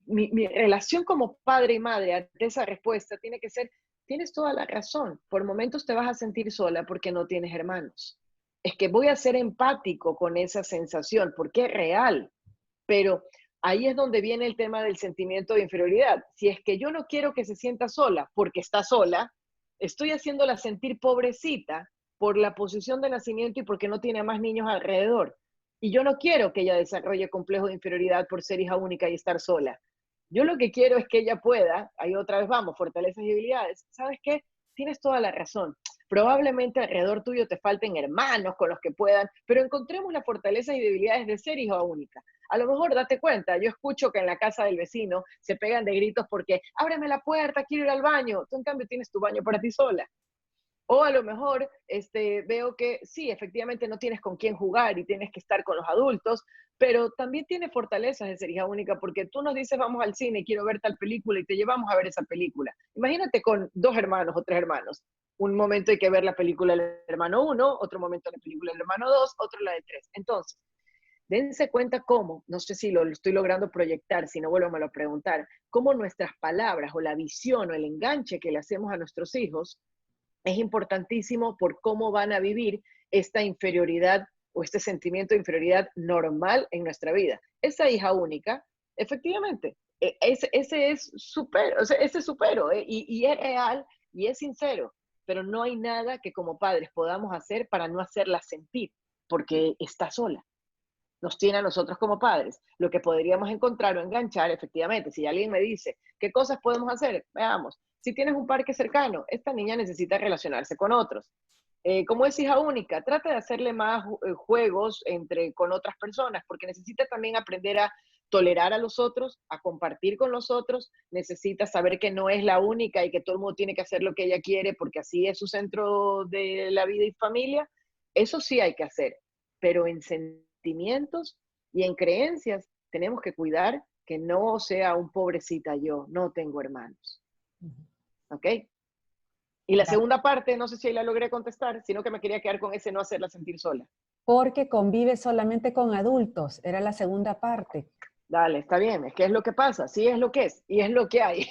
S1: relación como padre y madre ante esa respuesta tiene que ser, tienes toda la razón, por momentos te vas a sentir sola porque no tienes hermanos. Es que voy a ser empático con esa sensación porque es real, pero ahí es donde viene el tema del sentimiento de inferioridad. Si es que yo no quiero que se sienta sola porque está sola, estoy haciéndola sentir pobrecita por la posición de nacimiento y porque no tiene a más niños alrededor. Y yo no quiero que ella desarrolle complejo de inferioridad por ser hija única y estar sola. Yo lo que quiero es que ella pueda, ahí otra vez vamos, fortalezas y habilidades. ¿Sabes qué? Tienes toda la razón. Probablemente alrededor tuyo te falten hermanos con los que puedan, pero encontremos las fortalezas y debilidades de ser hija única. A lo mejor date cuenta, yo escucho que en la casa del vecino se pegan de gritos porque ábreme la puerta, quiero ir al baño. Tú en cambio tienes tu baño para ti sola. O a lo mejor veo que sí, efectivamente no tienes con quién jugar y tienes que estar con los adultos, pero también tiene fortalezas de ser hija única porque tú nos dices vamos al cine, quiero ver tal película y te llevamos a ver esa película. Imagínate con 2 hermanos o 3 hermanos. Un momento hay que ver la película del hermano 1, otro momento la película del hermano 2, otro la de 3. Entonces, dense cuenta cómo, no sé si lo estoy logrando proyectar, si no vuelvo a preguntar, cómo nuestras palabras o la visión o el enganche que le hacemos a nuestros hijos es importantísimo por cómo van a vivir esta inferioridad o este sentimiento de inferioridad normal en nuestra vida. Esa hija única, efectivamente, ese es supero, o sea, ese supero, y es real y es sincero. pero no hay nada que como padres podamos hacer para no hacerla sentir, porque está sola. Nos tiene a nosotros como padres. Lo que podríamos encontrar o enganchar, efectivamente, si alguien me dice, ¿qué cosas podemos hacer? Veamos, si tienes un parque cercano, esta niña necesita relacionarse con otros. Como es hija única, trata de hacerle más juegos con otras personas, porque necesita también aprender a tolerar a los otros, a compartir con los otros, necesita saber que no es la única y que todo el mundo tiene que hacer lo que ella quiere, porque así es su centro de la vida y familia. Eso sí hay que hacer, pero en sentimientos y en creencias tenemos que cuidar que no sea un pobrecita yo, no tengo hermanos. ¿Ok? Y la segunda parte, no sé si ahí la logré contestar, sino que me quería quedar con ese no hacerla sentir sola.
S2: Porque convive solamente con adultos, era la segunda parte.
S1: Dale, está bien, es que es lo que pasa, sí es lo que es, y es lo que hay.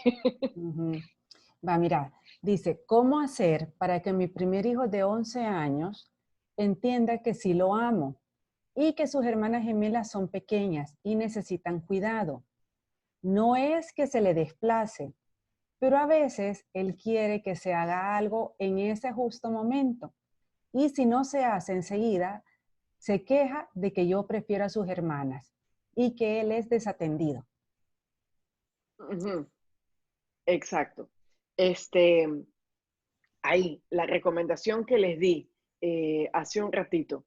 S2: Va, mira, dice, ¿cómo hacer para que mi primer hijo de 11 años entienda que sí lo amo y que sus hermanas gemelas son pequeñas y necesitan cuidado? No es que se le desplace, pero a veces él quiere que se haga algo en ese justo momento. Y si no se hace enseguida, se queja de que yo prefiero a sus hermanas y que él es desatendido.
S1: Exacto. Ahí, la recomendación que les di hace un ratito,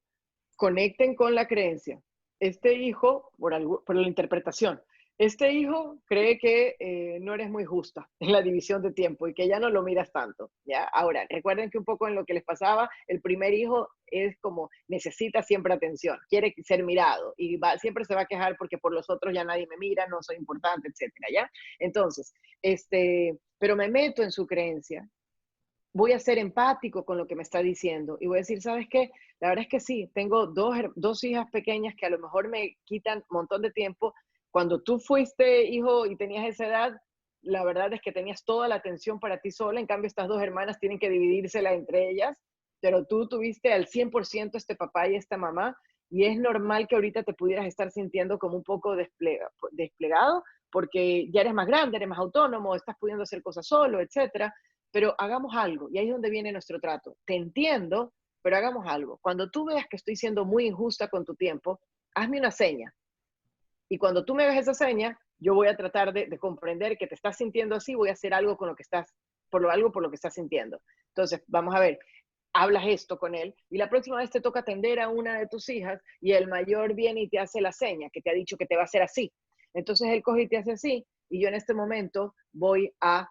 S1: conecten con la creencia. Este hijo, por la interpretación, este hijo cree que no eres muy justa en la división de tiempo y que ya no lo miras tanto, ¿ya? Ahora, recuerden que un poco en lo que les pasaba, el primer hijo es como necesita siempre atención, quiere ser mirado y siempre se va a quejar porque por los otros ya nadie me mira, no soy importante, etcétera, ¿ya? Entonces, pero me meto en su creencia, voy a ser empático con lo que me está diciendo y voy a decir, ¿sabes qué? La verdad es que sí, tengo dos hijas pequeñas que a lo mejor me quitan un montón de tiempo. Cuando tú fuiste hijo y tenías esa edad, la verdad es que tenías toda la atención para ti sola, en cambio estas dos hermanas tienen que dividírsela entre ellas, pero tú tuviste al 100% este papá y esta mamá, y es normal que ahorita te pudieras estar sintiendo como un poco desplegado, porque ya eres más grande, eres más autónomo, estás pudiendo hacer cosas solo, etcétera, pero hagamos algo, y ahí es donde viene nuestro trato. Te entiendo, pero hagamos algo. Cuando tú veas que estoy siendo muy injusta con tu tiempo, hazme una seña. Y cuando tú me hagas esa seña, yo voy a tratar de comprender que te estás sintiendo así, voy a hacer algo con lo que estás, algo por lo que estás sintiendo. Entonces, vamos a ver, hablas esto con él y la próxima vez te toca atender a una de tus hijas y el mayor viene y te hace la seña, que te ha dicho que te va a hacer así. Entonces él coge y te hace así y yo en este momento voy a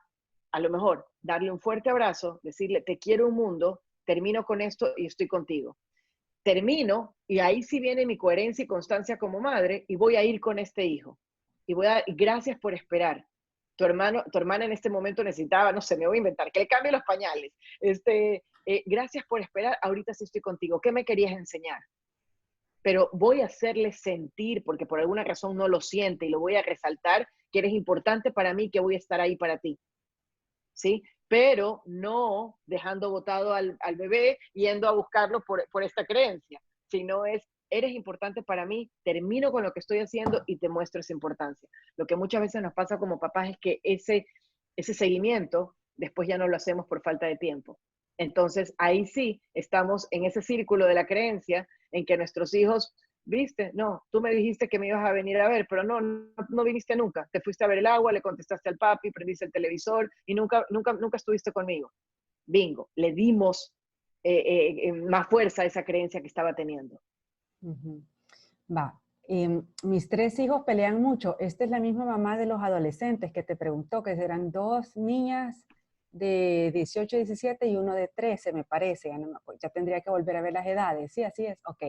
S1: lo mejor darle un fuerte abrazo, decirle, te quiero un mundo, termino con esto y estoy contigo. Termino y ahí sí viene mi coherencia y constancia como madre y voy a ir con este hijo. Gracias por esperar. Tu hermana en este momento necesitaba, no sé, me voy a inventar, que le cambie los pañales. Gracias por esperar, ahorita sí estoy contigo. ¿Qué me querías enseñar? Pero voy a hacerle sentir, porque por alguna razón no lo siente y lo voy a resaltar, que eres importante para mí, que voy a estar ahí para ti. ¿Sí? Pero no dejando botado al bebé yendo a buscarlo por esta creencia, sino eres importante para mí, termino con lo que estoy haciendo y te muestro esa importancia. Lo que muchas veces nos pasa como papás es que ese seguimiento después ya no lo hacemos por falta de tiempo. Entonces ahí sí estamos en ese círculo de la creencia en que nuestros hijos, viste, no, tú me dijiste que me ibas a venir a ver, pero no viniste nunca. Te fuiste a ver el agua, le contestaste al papi, prendiste el televisor y nunca estuviste conmigo. Bingo, le dimos más fuerza a esa creencia que estaba teniendo.
S2: Va. Mis 3 hijos pelean mucho. Esta es la misma mamá de los adolescentes que te preguntó, que eran 2 niñas de 18, 17 y uno de 13, me parece. Ya tendría que volver a ver las edades. Sí, así es. Ok.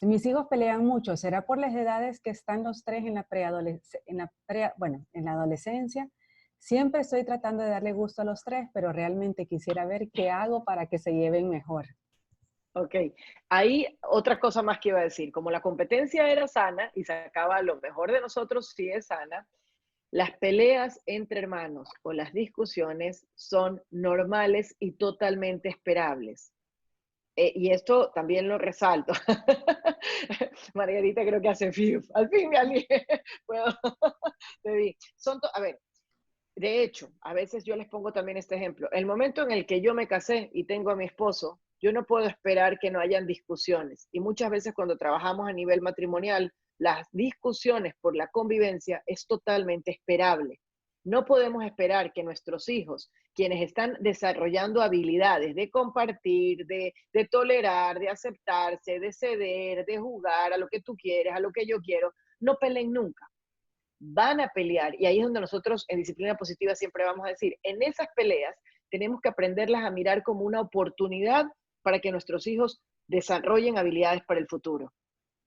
S2: Mis hijos pelean mucho. ¿Será por las edades que están los 3 en la en la adolescencia? Siempre estoy tratando de darle gusto a los 3, pero realmente quisiera ver qué hago para que se lleven mejor.
S1: Ok, ahí otra cosa más que iba a decir, como la competencia era sana y sacaba lo mejor de nosotros si es sana, las peleas entre hermanos o las discusiones son normales y totalmente esperables. Y esto también lo resalto. Margarita creo que hace FIF. Al fin me alié. Puedo. A ver, De hecho, a veces yo les pongo también este ejemplo. El momento en el que yo me casé y tengo a mi esposo, yo no puedo esperar que no hayan discusiones. Y muchas veces cuando trabajamos a nivel matrimonial, las discusiones por la convivencia es totalmente esperable. No podemos esperar que nuestros hijos, quienes están desarrollando habilidades de compartir, de tolerar, de aceptarse, de ceder, de jugar a lo que tú quieres, a lo que yo quiero, no peleen nunca, van a pelear. Y ahí es donde nosotros en disciplina positiva siempre vamos a decir, en esas peleas tenemos que aprenderlas a mirar como una oportunidad para que nuestros hijos desarrollen habilidades para el futuro.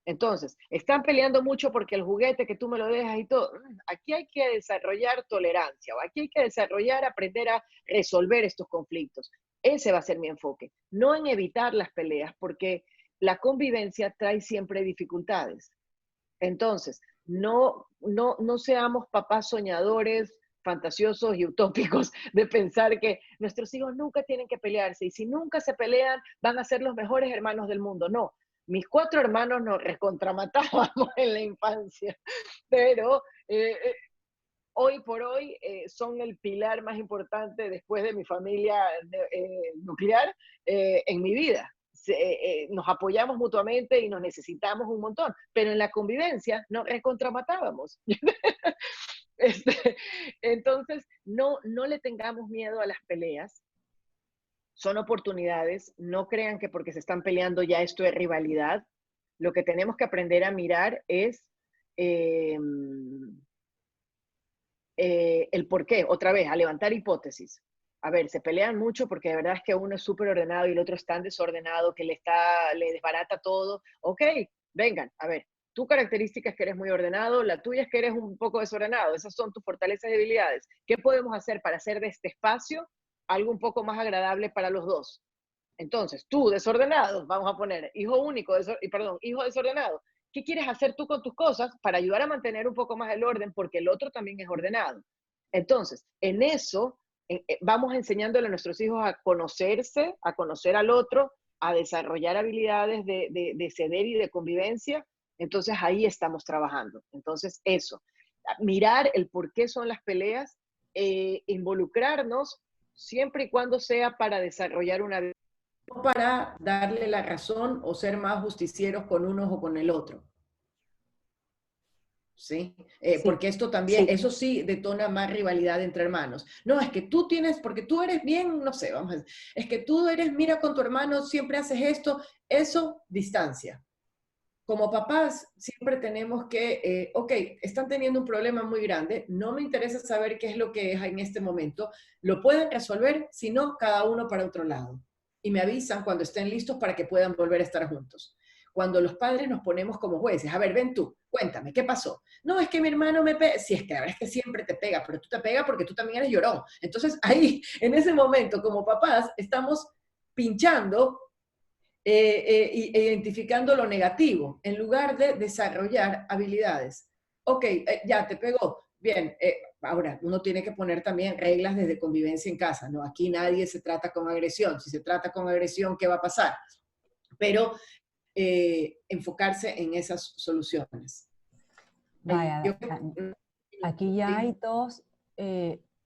S1: Entonces, están peleando mucho porque el juguete que tú me lo dejas y todo. Aquí hay que desarrollar tolerancia, o aquí hay que desarrollar, aprender a resolver estos conflictos. Ese va a ser mi enfoque, no en evitar las peleas, porque la convivencia trae siempre dificultades. Entonces, no seamos papás soñadores, fantasiosos y utópicos de pensar que nuestros hijos nunca tienen que pelearse y si nunca se pelean van a ser los mejores hermanos del mundo. No, mis 4 hermanos nos recontramatábamos en la infancia, pero hoy por hoy son el pilar más importante después de mi familia nuclear en mi vida. Nos apoyamos mutuamente y nos necesitamos un montón, pero en la convivencia nos recontramatábamos. este, entonces, no le tengamos miedo a las peleas, son oportunidades, no crean que porque se están peleando ya esto es rivalidad. Lo que tenemos que aprender a mirar es eh, el por qué, otra vez, a levantar hipótesis. A ver, se pelean mucho porque de verdad es que uno es súper ordenado y el otro es tan desordenado que le desbarata todo. Ok, vengan, a ver, tu característica es que eres muy ordenado, la tuya es que eres un poco desordenado, esas son tus fortalezas y debilidades. ¿Qué podemos hacer para hacer de este espacio algo un poco más agradable para los dos? Entonces, tú desordenado, vamos a poner hijo único, hijo desordenado. ¿Qué quieres hacer tú con tus cosas para ayudar a mantener un poco más el orden? Porque el otro también es ordenado. Entonces, en eso vamos enseñándole a nuestros hijos a conocerse, a conocer al otro, a desarrollar habilidades de ceder y de convivencia. Entonces, ahí estamos trabajando. Entonces, eso, mirar el por qué son las peleas, involucrarnos siempre y cuando sea para desarrollar una vida,
S3: para darle la razón o ser más justicieros con unos o con el otro. ¿Sí?
S2: Sí,
S3: porque esto también,
S2: sí.
S3: eso sí detona más rivalidad entre hermanos. No, es que tú tienes, porque tú eres bien, no sé, vamos a decir, es que tú eres, mira con tu hermano, siempre haces esto, eso, distancia. Como papás, siempre tenemos que, ok, están teniendo un problema muy grande, no me interesa saber qué es lo que es en este momento, lo pueden resolver, si no, cada uno para otro lado. Y me avisan cuando estén listos para que puedan volver a estar juntos. Cuando los padres nos ponemos como jueces, a ver, ven tú, cuéntame, ¿qué pasó? No, es que mi hermano me pega, si es que la verdad es que siempre te pega, pero tú te pegas porque tú también eres llorón. Entonces ahí, en ese momento, como papás, estamos pinchando identificando lo negativo, en lugar de desarrollar habilidades. Ok, ya te pegó. Bien, ahora uno tiene que poner también reglas desde convivencia en casa, ¿no? Aquí nadie se trata con agresión. Si se trata con agresión, ¿qué va a pasar? Pero enfocarse en esas soluciones.
S2: Vaya, aquí ya hay 2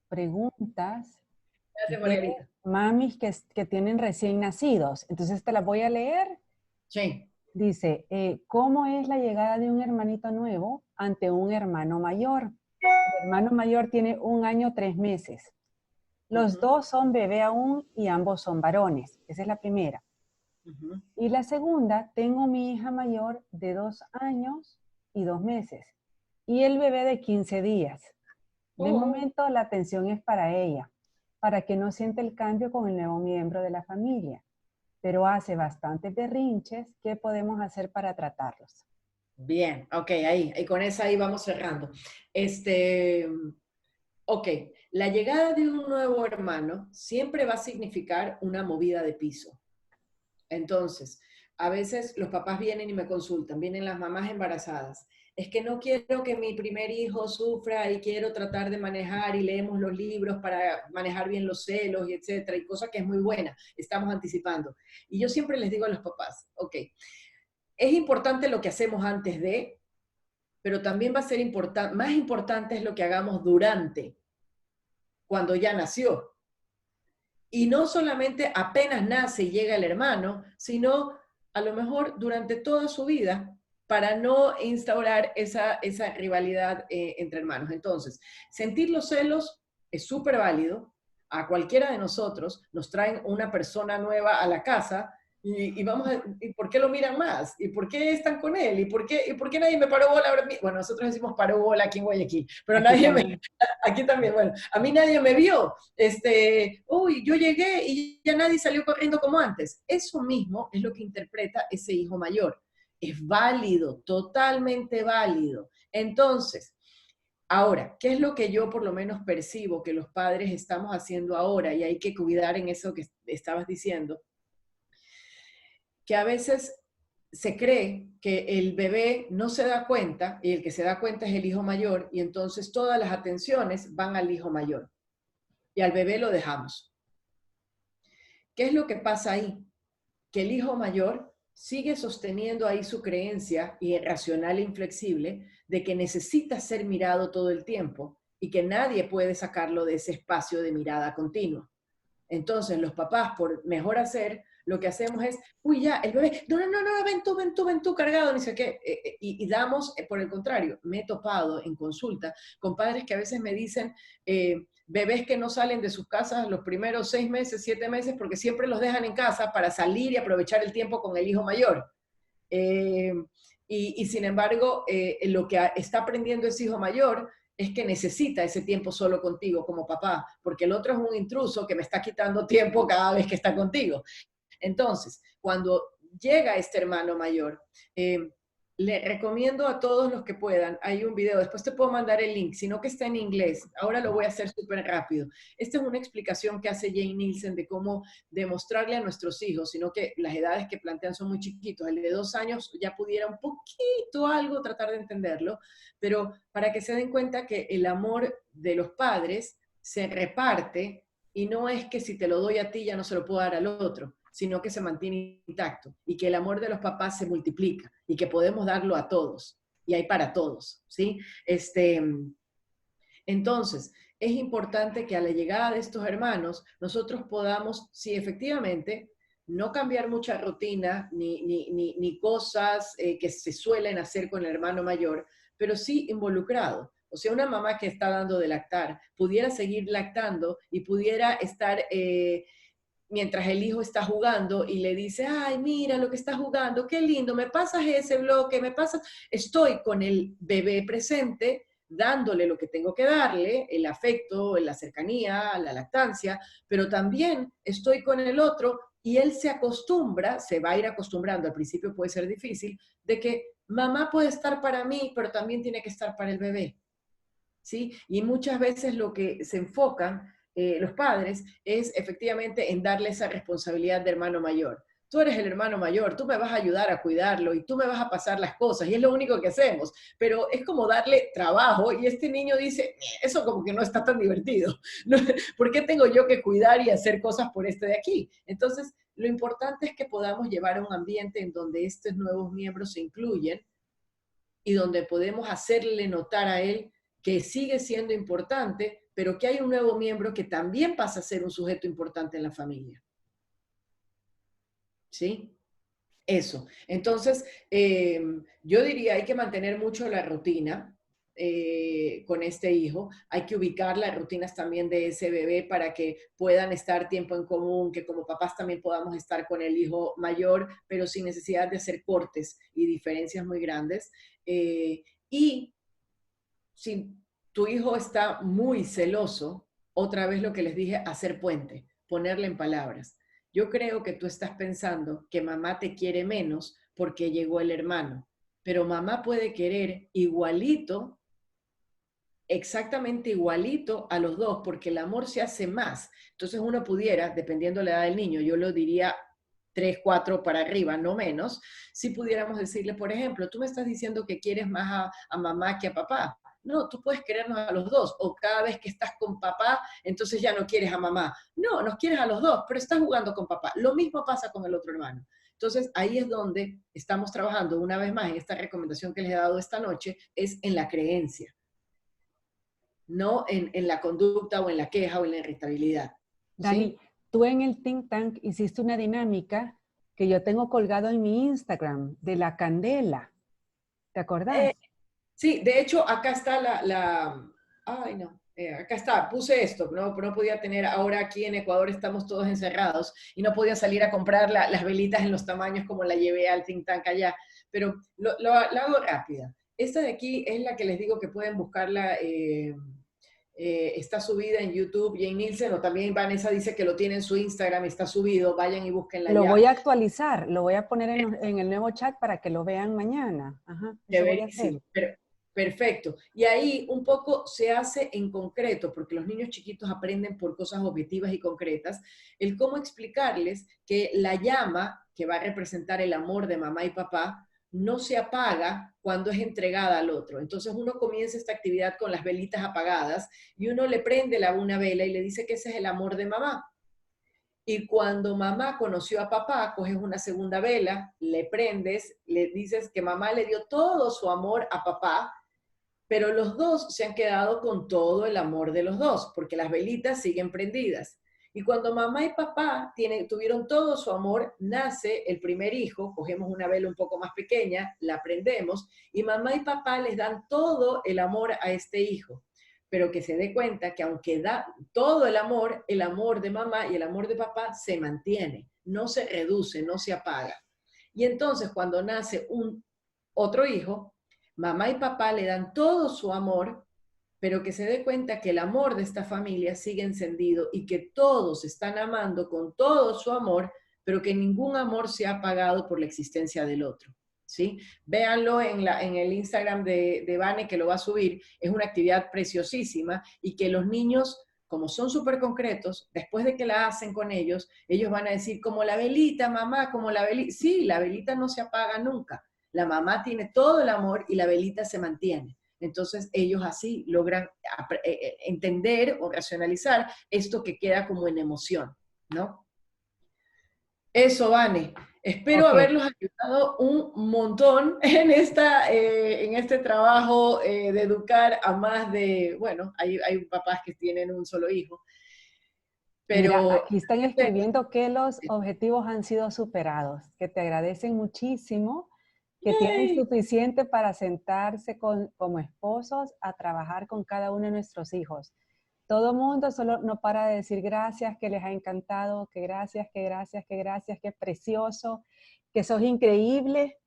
S2: preguntas
S3: Gracias,
S2: de
S3: Margarita.
S2: mamis que tienen recién nacidos. Entonces te las voy a leer.
S3: Sí.
S2: Dice, ¿cómo es la llegada de un hermanito nuevo ante un hermano mayor? El hermano mayor tiene 1 año 3 meses. Los dos son bebé aún y ambos son varones. Esa es la primera. Y la segunda, tengo mi hija mayor de 2 años y 2 meses y el bebé de 15 días. De momento la atención es para ella, para que no sienta el cambio con el nuevo miembro de la familia, pero hace bastantes berrinches. ¿Qué podemos hacer para tratarlos?
S3: Bien, ok, ahí con esa ahí vamos cerrando. Ok, la llegada de un nuevo hermano siempre va a significar una movida de piso. Entonces, a veces los papás vienen y me consultan, vienen las mamás embarazadas. Es que no quiero que mi primer hijo sufra y quiero tratar de manejar y leemos los libros para manejar bien los celos y etcétera, y cosa que es muy buena, estamos anticipando. Y yo siempre les digo a los papás, ok, es importante lo que hacemos antes de, pero también va a ser más importante es lo que hagamos durante. cuando ya nació. Y no solamente apenas nace y llega el hermano, sino a lo mejor durante toda su vida, para no instaurar esa rivalidad entre hermanos. Entonces, sentir los celos es súper válido. A cualquiera de nosotros nos traen una persona nueva a la casa y vamos a, ¿y por qué lo miran más? ¿Y por qué están con él? ¿Y por qué nadie me paró bola? Bueno, nosotros decimos paró bola aquí en Guayaquil, pero nadie me, aquí también, bueno, a mí nadie me vio. Uy, yo llegué y ya nadie salió corriendo como antes. Eso mismo es lo que interpreta ese hijo mayor. Es válido, totalmente válido. Entonces, ahora, ¿qué es lo que yo por lo menos percibo que los padres estamos haciendo ahora? Y hay que cuidar en eso que estabas diciendo, que a veces se cree que el bebé no se da cuenta y el que se da cuenta es el hijo mayor y entonces todas las atenciones van al hijo mayor y al bebé lo dejamos. ¿Qué es lo que pasa ahí? Que el hijo mayor sigue sosteniendo ahí su creencia irracional e inflexible de que necesita ser mirado todo el tiempo y que nadie puede sacarlo de ese espacio de mirada continua. Entonces los papás, por mejor hacer, lo que hacemos es, uy, ya, el bebé, no, ven tú, cargado, ni sé qué, y damos, por el contrario, me he topado en consulta con padres que a veces me dicen, bebés que no salen de sus casas los primeros 6 meses, 7 meses, porque siempre los dejan en casa para salir y aprovechar el tiempo con el hijo mayor. Y sin embargo, lo que está aprendiendo ese hijo mayor es que necesita ese tiempo solo contigo como papá, porque el otro es un intruso que me está quitando tiempo cada vez que está contigo. Entonces, cuando llega este hermano mayor, le recomiendo a todos los que puedan, hay un video, después te puedo mandar el link, sino que está en inglés, ahora lo voy a hacer súper rápido. Esta es una explicación que hace Jane Nielsen de cómo demostrarle a nuestros hijos, sino que las edades que plantean son muy chiquitos, el de 2 años ya pudiera un poquito algo tratar de entenderlo, pero para que se den cuenta que el amor de los padres se reparte y no es que si te lo doy a ti ya no se lo puedo dar al otro, sino que se mantiene intacto y que el amor de los papás se multiplica y que podemos darlo a todos y hay para todos, ¿sí? Entonces, es importante que a la llegada de estos hermanos nosotros podamos, sí, efectivamente, no cambiar mucha rutina ni cosas que se suelen hacer con el hermano mayor, pero sí involucrado. O sea, una mamá que está dando de lactar pudiera seguir lactando y pudiera estar mientras el hijo está jugando y le dice, ay, mira lo que está jugando, qué lindo, me pasas ese bloque, me pasas, estoy con el bebé presente, dándole lo que tengo que darle, el afecto, la cercanía, la lactancia, pero también estoy con el otro y él se acostumbra, se va a ir acostumbrando, al principio puede ser difícil, de que mamá puede estar para mí, pero también tiene que estar para el bebé, ¿sí? Y muchas veces lo que se enfocan los padres es efectivamente en darle esa responsabilidad de hermano mayor. Tú eres el hermano mayor, tú me vas a ayudar a cuidarlo y tú me vas a pasar las cosas y es lo único que hacemos, pero es como darle trabajo y este niño dice, eso como que no está tan divertido, ¿por qué tengo yo que cuidar y hacer cosas por este de aquí? Entonces, lo importante es que podamos llevar a un ambiente en donde estos nuevos miembros se incluyen y donde podemos hacerle notar a él que sigue siendo importante, pero que hay un nuevo miembro que también pasa a ser un sujeto importante en la familia. ¿Sí? Eso. Entonces, yo diría, hay que mantener mucho la rutina con este hijo. Hay que ubicar las rutinas también de ese bebé para que puedan estar tiempo en común, que como papás también podamos estar con el hijo mayor, pero sin necesidad de hacer cortes y diferencias muy grandes. Y si tu hijo está muy celoso, otra vez lo que les dije, hacer puente, ponerle en palabras. Yo creo que tú estás pensando que mamá te quiere menos porque llegó el hermano, pero mamá puede querer igualito, exactamente igualito a los dos, porque el amor se hace más. Entonces uno pudiera, dependiendo de la edad del niño, yo lo diría 3, 4 para arriba, no menos, si pudiéramos decirle, por ejemplo, tú me estás diciendo que quieres más a mamá que a papá. No, tú puedes querernos a los dos, o cada vez que estás con papá, entonces ya no quieres a mamá. No, nos quieres a los dos, pero estás jugando con papá. Lo mismo pasa con el otro hermano. Entonces, ahí es donde estamos trabajando una vez más en esta recomendación que les he dado esta noche, es en la creencia. no en la conducta o en la queja o en la irritabilidad.
S2: Dani,
S3: ¿sí?
S2: tú en el Think Tank hiciste una dinámica que yo tengo colgado en mi Instagram, de la candela. ¿Te acordás?
S3: Sí, de hecho, acá está ay no, acá está, puse esto, no podía tener, ahora aquí en Ecuador estamos todos encerrados y no podía salir a comprar las velitas en los tamaños como la llevé al Think Tank allá, pero la hago rápida. Esta de aquí es la que les digo que pueden buscarla, está subida en YouTube, Jane Nielsen, o también Vanessa dice que lo tiene en su Instagram, está subido, vayan y búsquenla
S2: Lo
S3: ya.
S2: voy a actualizar, lo voy a poner en el nuevo chat para que lo vean mañana. Ajá, eso voy a hacer.
S3: Sí, perfecto. Y ahí un poco se hace en concreto, porque los niños chiquitos aprenden por cosas objetivas y concretas, el cómo explicarles que la llama que va a representar el amor de mamá y papá no se apaga cuando es entregada al otro. Entonces uno comienza esta actividad con las velitas apagadas y uno le prende una vela y le dice que ese es el amor de mamá. Y cuando mamá conoció a papá, coges una segunda vela, le prendes, le dices que mamá le dio todo su amor a papá, pero los dos se han quedado con todo el amor de los dos, porque las velitas siguen prendidas. Y cuando mamá y papá tuvieron todo su amor, nace el primer hijo, cogemos una vela un poco más pequeña, la prendemos, y mamá y papá les dan todo el amor a este hijo. Pero que se dé cuenta que aunque da todo el amor de mamá y el amor de papá se mantiene, no se reduce, no se apaga. Y entonces cuando nace otro hijo, mamá y papá le dan todo su amor, pero que se dé cuenta que el amor de esta familia sigue encendido y que todos están amando con todo su amor, pero que ningún amor se ha apagado por la existencia del otro. ¿Sí? Véanlo en el Instagram de Vane, que lo va a subir. Es una actividad preciosísima y que los niños, como son súper concretos, después de que la hacen con ellos van a decir, como la velita, mamá, como la velita. Sí, la velita no se apaga nunca. La mamá tiene todo el amor y la velita se mantiene. Entonces ellos así logran entender o racionalizar esto que queda como en emoción, ¿no? Eso, Vane. Espero haberlos ayudado un montón en este trabajo de educar a más de, bueno, hay papás que tienen un solo hijo. Pero
S2: mira, aquí están escribiendo que los objetivos han sido superados, que te agradecen muchísimo, que tienen suficiente para sentarse como esposos a trabajar con cada uno de nuestros hijos. Todo mundo solo no para de decir gracias, que les ha encantado, que gracias, que gracias, que gracias, que precioso, que sos increíble.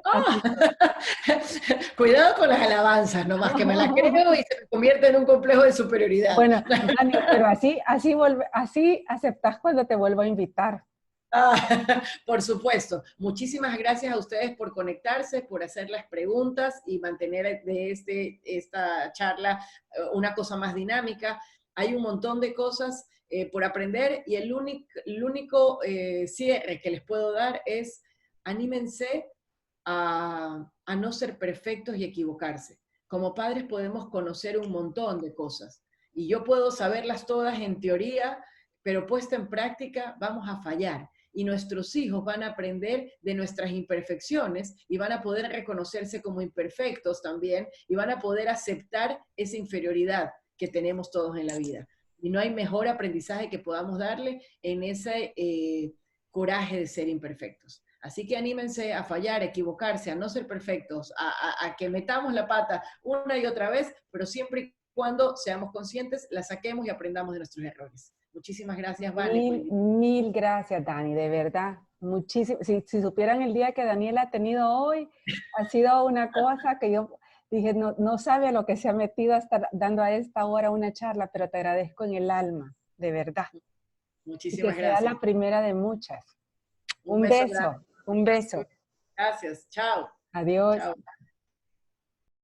S2: Así...
S3: Cuidado con las alabanzas, nomás que me las creo y se me convierte en un complejo de superioridad.
S2: Bueno, Dani, pero así aceptas cuando te vuelvo a invitar.
S3: Por supuesto. Muchísimas gracias a ustedes por conectarse, por hacer las preguntas y mantener de esta charla una cosa más dinámica. Hay un montón de cosas por aprender y el único cierre que les puedo dar es anímense a no ser perfectos y equivocarse. Como padres podemos conocer un montón de cosas y yo puedo saberlas todas en teoría, pero puesta en práctica vamos a fallar. Y nuestros hijos van a aprender de nuestras imperfecciones y van a poder reconocerse como imperfectos también y van a poder aceptar esa inferioridad que tenemos todos en la vida. Y no hay mejor aprendizaje que podamos darle en ese coraje de ser imperfectos. Así que anímense a fallar, a equivocarse, a no ser perfectos, a que metamos la pata una y otra vez, pero siempre y cuando seamos conscientes, la saquemos y aprendamos de nuestros errores. Muchísimas gracias, Vane.
S2: Mil gracias, Dani, de verdad. Muchísimo. Si supieran el día que Daniela ha tenido hoy, ha sido una cosa que yo dije, no sabe a lo que se ha metido a estar dando a esta hora una charla, pero te agradezco en el alma, de verdad.
S3: Muchísimas
S2: y que
S3: gracias.
S2: sea la primera de muchas. Un
S3: beso.
S2: Un beso.
S3: Gracias. Chao.
S2: Adiós.
S3: Chao.